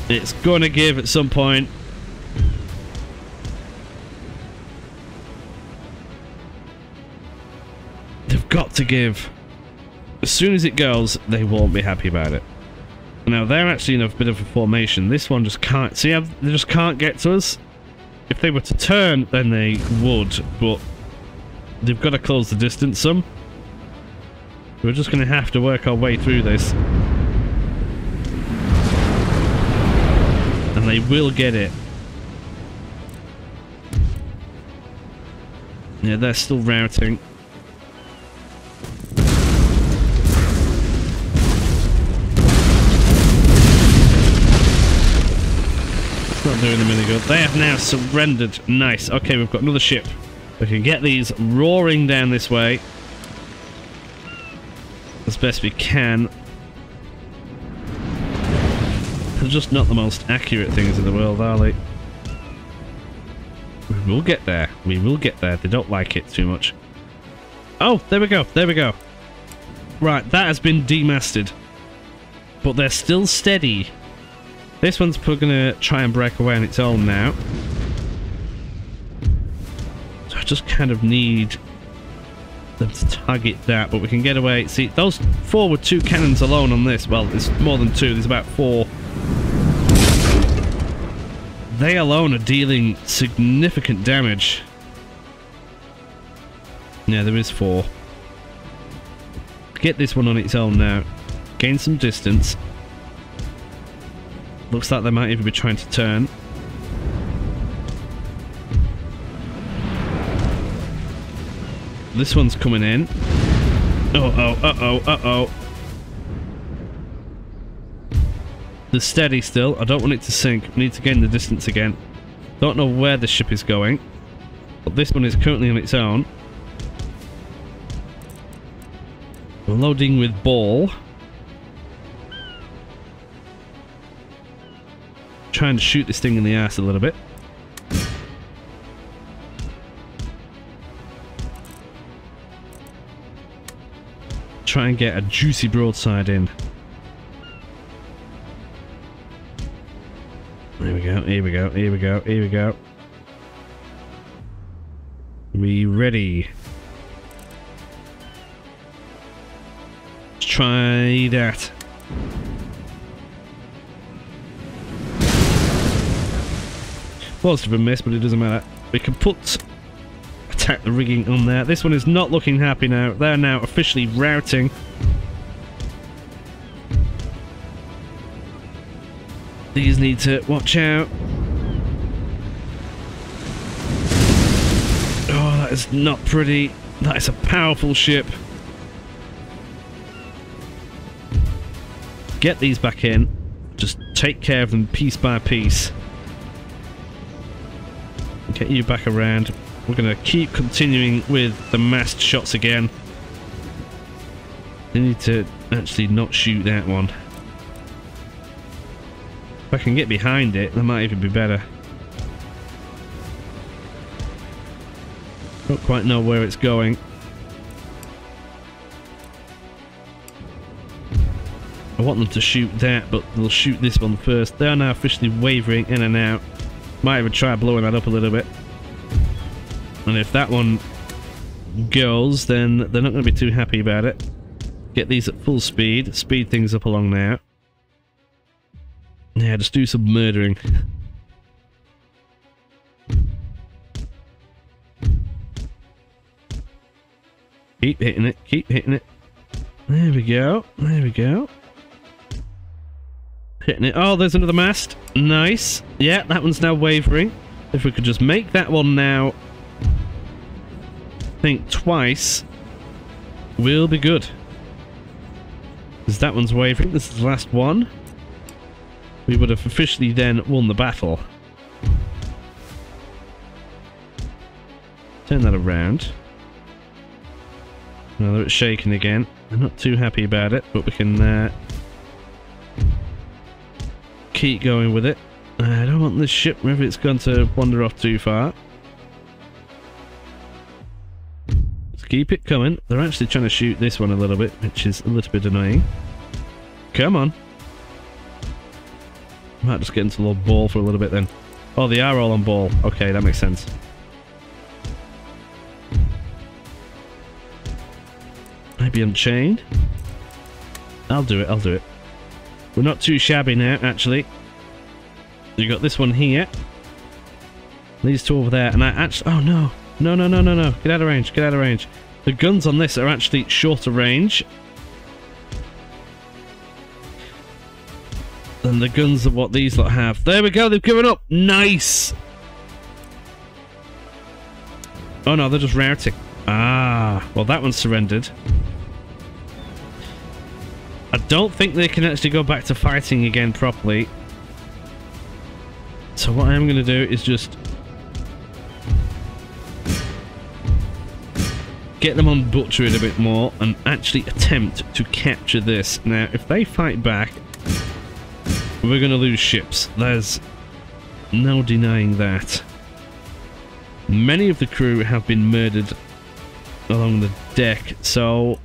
It's gonna give at some point. They've got to give. As soon as it goes, they won't be happy about it. Now, they're actually in a bit of a formation. This one just can't... See how they just can't get to us? If they were to turn, then they would, but they've got to close the distance some. We're just going to have to work our way through this. And they will get it. Yeah, they're still routing. Not doing them any good. They have now surrendered. Nice. Okay, we've got another ship. We can get these roaring down this way as best we can. They're just not the most accurate things in the world, are they? We will get there. We will get there. They don't like it too much. Oh, there we go. There we go. Right, that has been demasted. But they're still steady. This one's going to try and break away on its own now. So I just kind of need them to target that, but we can get away. See, those four were 2 cannons alone on this. Well, it's more than 2. There's about 4. They alone are dealing significant damage. Yeah, there is 4. Get this one on its own now. Gain some distance. Looks like they might even be trying to turn. This one's coming in. Uh-oh, uh-oh, uh-oh. They're steady still. I don't want it to sink. I need to gain the distance again. Don't know where the ship is going. But this one is currently on its own. We're loading with ball. Trying to shoot this thing in the ass a little bit. Try and get a juicy broadside in. Here we go, here we go, here we go, here we go. We ready? Let's try that. Positive and miss, but it doesn't matter. We can put attack the rigging on there. This one is not looking happy now. They're now officially routing. These need to watch out. Oh, that is not pretty. That is a powerful ship. Get these back in. Just take care of them piece by piece. Get you back around. We're going to keep continuing with the mast shots again. They need to actually not shoot that one. If I can get behind it, that might even be better. Don't quite know where it's going. I want them to shoot that, but they'll shoot this one first. They are now officially wavering in and out. Might even try blowing that up a little bit. And if that one goes, then they're not going to be too happy about it. Get these at full speed. Speed things up along now. Yeah, just do some murdering. Keep hitting it. Keep hitting it. There we go. There we go. Hitting it. Oh, there's another mast. Nice. Yeah, that one's now wavering. If we could just make that one now think twice, we'll be good. Because that one's wavering. This is the last one. We would have officially then won the battle. Turn that around. Now it's shaking again. I'm not too happy about it, but we can keep going with it. I don't want this ship, maybe it's going to wander off too far. Let's keep it coming. They're actually trying to shoot this one a little bit, which is a little bit annoying. Come on. Might just get into a little ball for a little bit then. Oh, they are all on ball. Okay, that makes sense. Maybe unchained. I'll do it, I'll do it. We're not too shabby now, actually. You got this one here. These two over there, and I actually... Oh, no. No, no, no, no, no. Get out of range, get out of range. The guns on this are actually shorter range than the guns of what these lot have. There we go, they've given up. Nice! Oh, no, they're just routing. Ah, well, that one's surrendered. I don't think they can actually go back to fighting again properly. So what I'm going to do is just get them on butchered a bit more and actually attempt to capture this. Now, if they fight back, we're going to lose ships. There's no denying that. Many of the crew have been murdered along the deck, so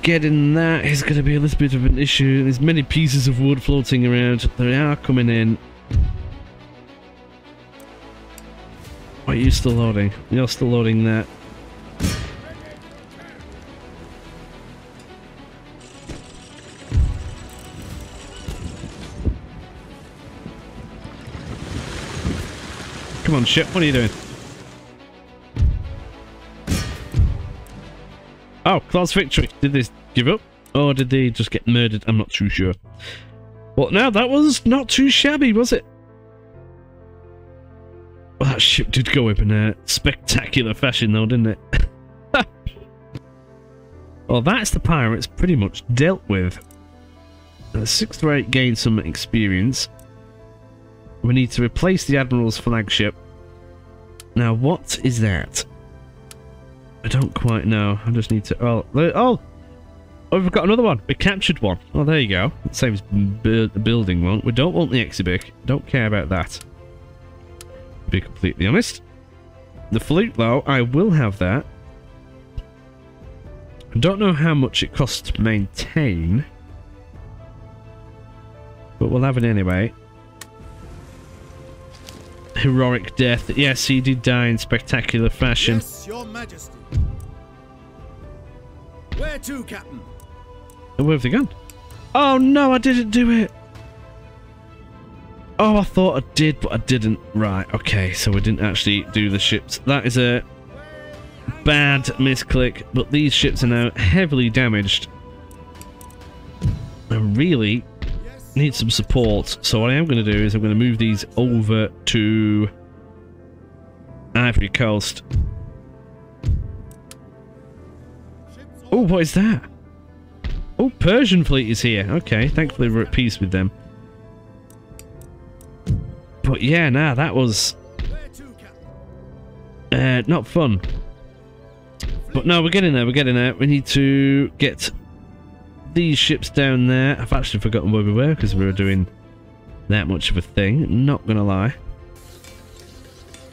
getting that is going to be a little bit of an issue. There's many pieces of wood floating around. They are coming in. Are you still loading? You're still loading that. Come on, ship. What are you doing? Oh, Claw's victory. Did they give up? Or did they just get murdered? I'm not too sure. But now, that was not too shabby, was it? Well, that ship did go up in a spectacular fashion, though, didn't it? Well, that's the pirates pretty much dealt with. 6 to 8 gained some experience. We need to replace the Admirals flagship. Now, what is that? I don't quite know. I just need to... Oh, we've got another one. We captured one. Oh, there you go. Same as the building one. We don't want the exhibit. Don't care about that. To be completely honest. The flute, though, I will have that. I don't know how much it costs to maintain. But we'll have it anyway. Heroic death. Yes, he did die in spectacular fashion. Yes, Your Majesty. Where to, Captain? Where have they gone? Oh no, I didn't do it. Oh, I thought I did, but I didn't. Right, okay, so we didn't actually do the ships. That is a bad misclick, but these ships are now heavily damaged. I really need some support, so what I am going to do is I'm going to move these over to Ivory Coast. Oh, what is that? Oh, Persian fleet is here. Okay, thankfully we're at peace with them. But yeah, nah, that was not fun. But no, we're getting there, we're getting there. We need to get these ships down there. I've actually forgotten where we were because we were doing that much of a thing. Not gonna lie.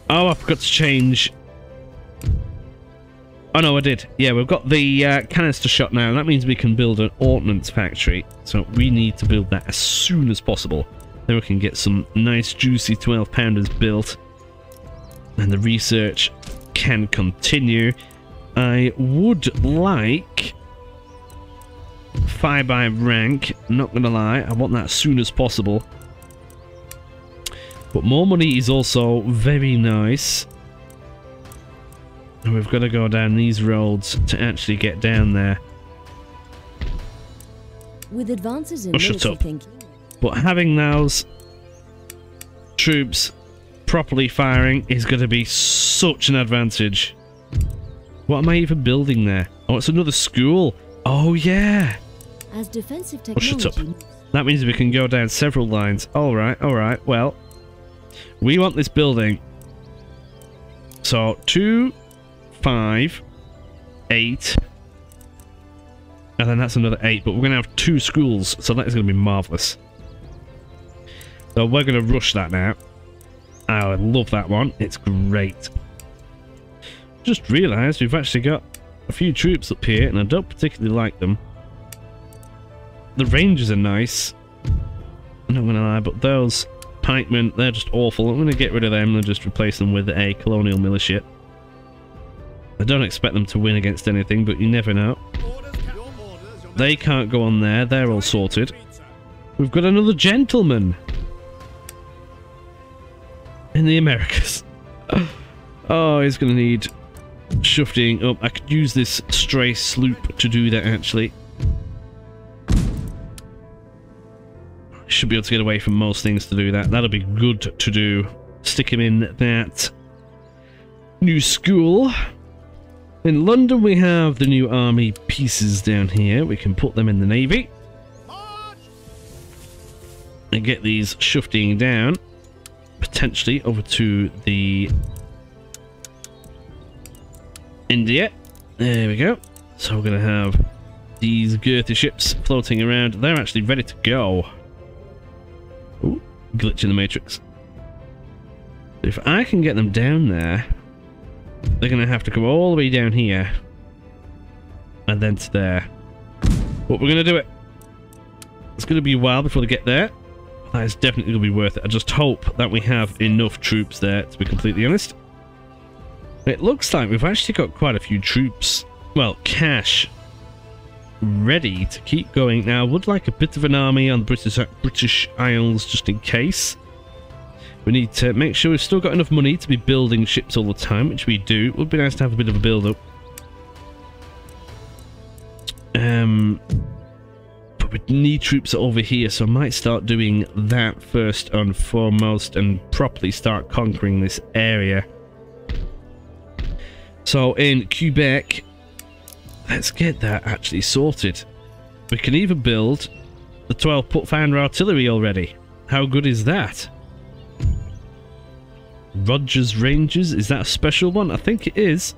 Oh, I forgot to change. Oh no, I did. Yeah, we've got the canister shot now. That means we can build an ordnance factory. So we need to build that as soon as possible. Then we can get some nice juicy 12-pounders built. And the research can continue. I would like fire by rank, not gonna lie, I want that as soon as possible. But more money is also very nice. And we've got to go down these roads to actually get down there. With advances in shut military up. thinking. But having those troops properly firing is going to be such an advantage. What am I even building there? Oh, it's another school. Oh, yeah. As defensive Oh, shut up. technology. That means we can go down several lines. Alright, alright. Well, we want this building. So, 2, 5, 8. And then that's another 8. But we're going to have 2 schools. So that is going to be marvellous. So we're going to rush that now. I love that one. It's great. Just realised we've actually got a few troops up here, and I don't particularly like them. The Rangers are nice, I'm not gonna lie, but those pikemen, they're just awful. I'm gonna get rid of them and just replace them with a colonial militia. I don't expect them to win against anything, but you never know. They can't go on there, they're all sorted. We've got another gentleman in the Americas. Oh, he's gonna need shifting up. I could use this stray sloop to do that, actually. Should be able to get away from most things to do that. That'll be good to do. Stick him in that new school. In London, we have the new army pieces down here. We can put them in the navy. And get these shifting down. Potentially over to the India. There we go. So we're going to have these girthy ships floating around. They're actually ready to go. Ooh, glitch in the matrix. If I can get them down there, they're going to have to come all the way down here. And then to there. But we're going to do it. It's going to be a while before they get there. That is definitely going to be worth it. I just hope that we have enough troops there, to be completely honest. It looks like we've actually got quite a few troops, well, cash, ready to keep going. Now, I would like a bit of an army on the British Isles, just in case. We need to make sure we've still got enough money to be building ships all the time, which we do. It would be nice to have a bit of a build-up. But we need troops over here, so I might start doing that first and foremost and properly start conquering this area. So in Quebec, let's get that actually sorted. We can even build the 12-foot founder artillery already. How good is that? Rogers Rangers, is that a special one? I think it is.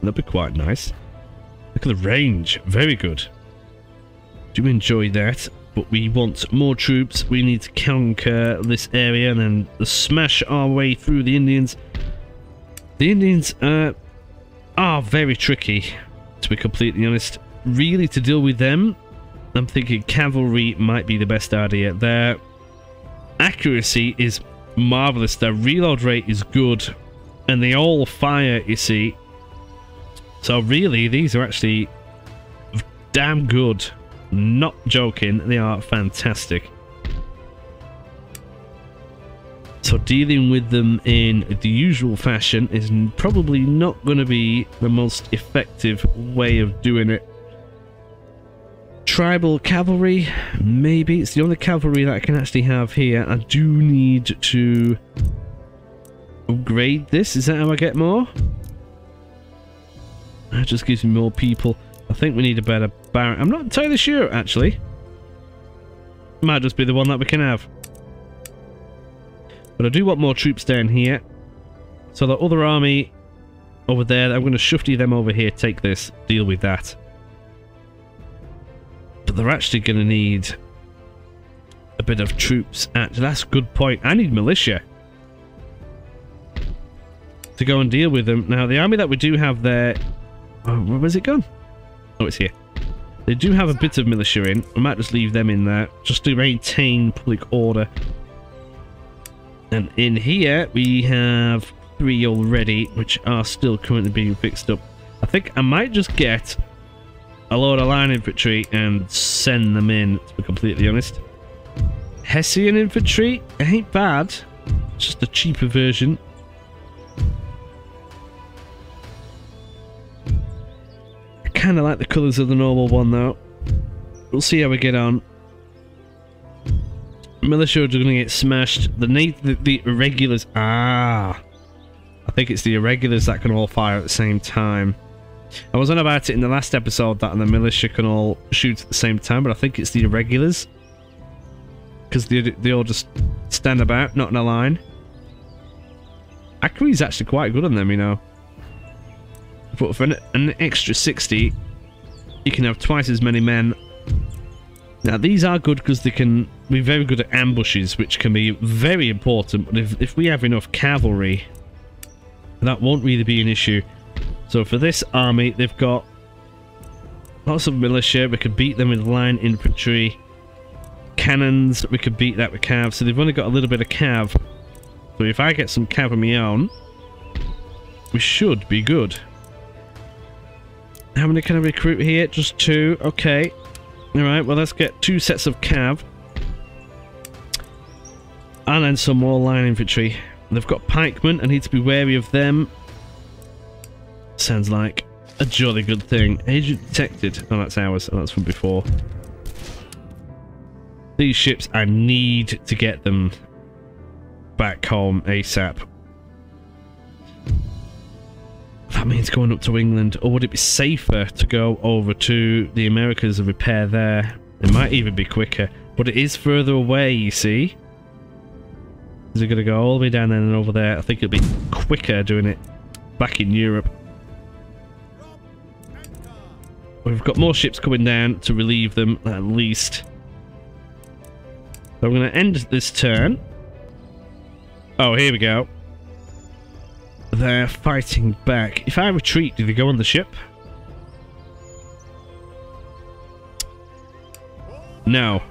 That'd be quite nice. Look at the range, very good. Do enjoy that, but we want more troops. We need to conquer this area and then smash our way through the Indians. The Indians are very tricky, to be completely honest. Really, to deal with them, I'm thinking cavalry might be the best idea. Their accuracy is marvellous, their reload rate is good, and they all fire, you see. So really, these are actually damn good. Not joking, they are fantastic. So dealing with them in the usual fashion is probably not going to be the most effective way of doing it. Tribal cavalry, maybe. It's the only cavalry that I can actually have here. I do need to upgrade this. Is that how I get more? That just gives me more people. I think we need a better barrack. I'm not entirely sure, actually. Might just be the one that we can have. But I do want more troops down here. So the other army over there, I'm going to shufty them over here. Take this. Deal with that. But they're actually going to need a bit of troops. That's a good point. I need militia to go and deal with them. Now, the army that we do have there... Oh, where's it gone? Oh, it's here. They do have a bit of militia in. I might just leave them in there, just to maintain public order. And in here, we have 3 already, which are still currently being fixed up. I think I might just get a load of line infantry and send them in, to be completely honest. Hessian infantry, it ain't bad. It's just a cheaper version. I kind of like the colours of the normal one, though. We'll see how we get on. Militia are going to get smashed. The irregulars... Ah! I think it's the irregulars that can all fire at the same time. I was on about it in the last episode that the militia can all shoot at the same time, but I think it's the irregulars. Because they all just stand about, not in a line. Ackery's actually quite good on them, you know. But for an extra 60, you can have twice as many men. Now, these are good because they can be very good at ambushes, which can be very important. But if we have enough cavalry, that won't really be an issue. So for this army, they've got lots of militia. We could beat them with line infantry. Cannons, we could beat that with cav. So they've only got a little bit of cav. So if I get some cav of my own, we should be good. How many can I recruit here? Just 2. Okay. Alright, well, let's get 2 sets of cav. And then some more line infantry. They've got pikemen. I need to be wary of them. Sounds like a jolly good thing. Agent detected. Oh, that's ours. Oh, that's from before. These ships, I need to get them back home ASAP. That means going up to England. Or would it be safer to go over to the Americas and repair there? It might even be quicker. But it is further away, you see. Is it going to go all the way down there and over there? I think it'll be quicker doing it back in Europe. We've got more ships coming down to relieve them, at least. So I'm going to end this turn. Oh, here we go. They're fighting back. If I retreat, do they go on the ship? No.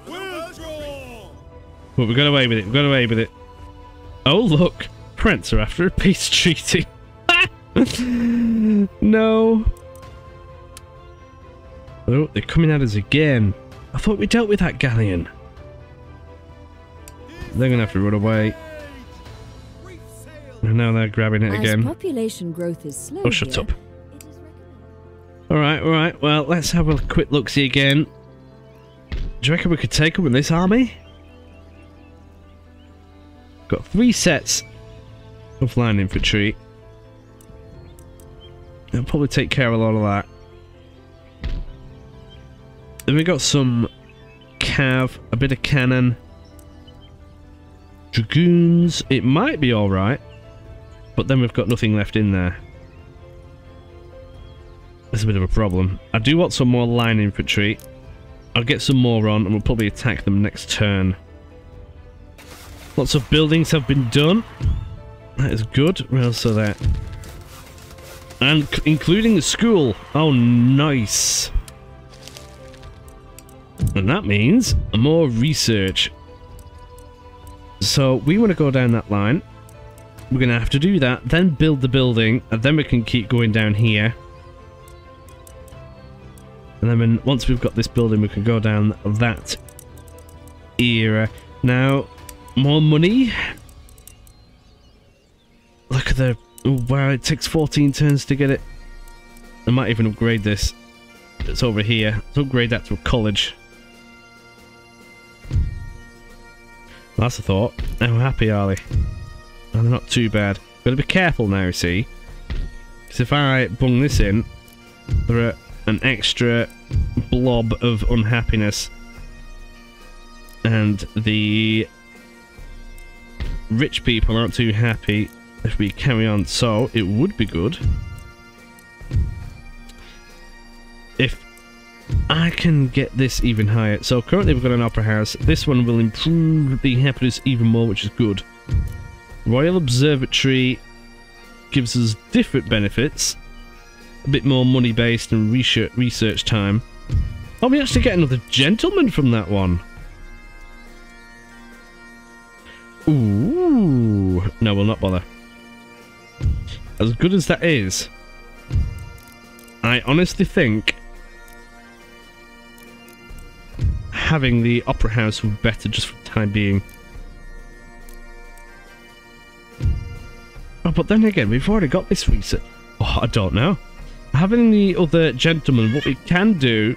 But we got away with it. We got away with it. Oh, look. France are after a peace treaty. No. Oh, they're coming at us again. I thought we dealt with that galleon. They're going to have to run away. And now they're grabbing it again. As population growth is slow. Oh, shut up. Alright, alright. Well, let's have a quick look-see again. Do you reckon we could take them with this army? Got 3 sets of line infantry. They'll probably take care of a lot of that. Then we got some cav, a bit of cannon. Dragoons. It might be alright. But then we've got nothing left in there. That's a bit of a problem. I do want some more line infantry. I'll get some more on and we'll probably attack them next turn. Lots of buildings have been done. That is good. Where else are there? And including the school. Oh, nice. And that means more research. So we want to go down that line. We're going to have to do that, then build the building, and then we can keep going down here. And then once we've got this building, we can go down that era. Now, more money. Look at the... Oh, wow, it takes 14 turns to get it. I might even upgrade this. It's over here. Let's upgrade that to a college. That's a thought. How happy are they? Oh, they're not too bad. Got to be careful now, you see. Because if I bung this in, there are an extra blob of unhappiness. And the rich people aren't too happy if we carry on. So, it would be good if I can get this even higher. So currently we've got an opera house. This one will improve the happiness even more, which is good. Royal Observatory gives us different benefits. A bit more money based and research time. Oh, we actually get another gentleman from that one. Ooh. No, we'll not bother. As good as that is, I honestly think having the opera house would be better just for the time being. Oh, but then again, we've already got this research. Oh, I don't know. Having the other gentleman, what we can do...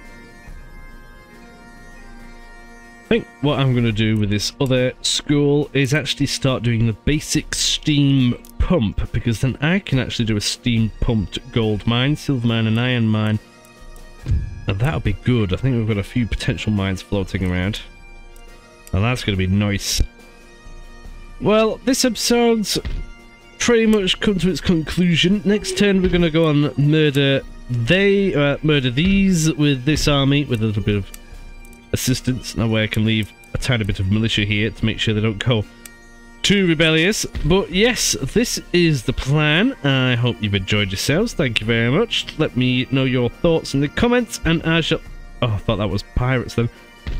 I think what I'm going to do with this other school is actually start doing the basic steam pump, because then I can actually do a steam pumped gold mine, silver mine and iron mine. And that'll be good. I think we've got a few potential mines floating around. And that's going to be nice. Well, this episode's pretty much come to its conclusion. Next turn we're going to go on murder these with this army with a little bit of assistance. That way I can leave a tiny bit of militia here to make sure they don't go too rebellious. But yes, this is the plan. I hope you've enjoyed yourselves. Thank you very much. Let me know your thoughts in the comments, and I shall... Oh, I thought that was pirates then.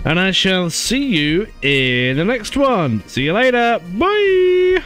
And I shall see you in the next one. See you later. Bye!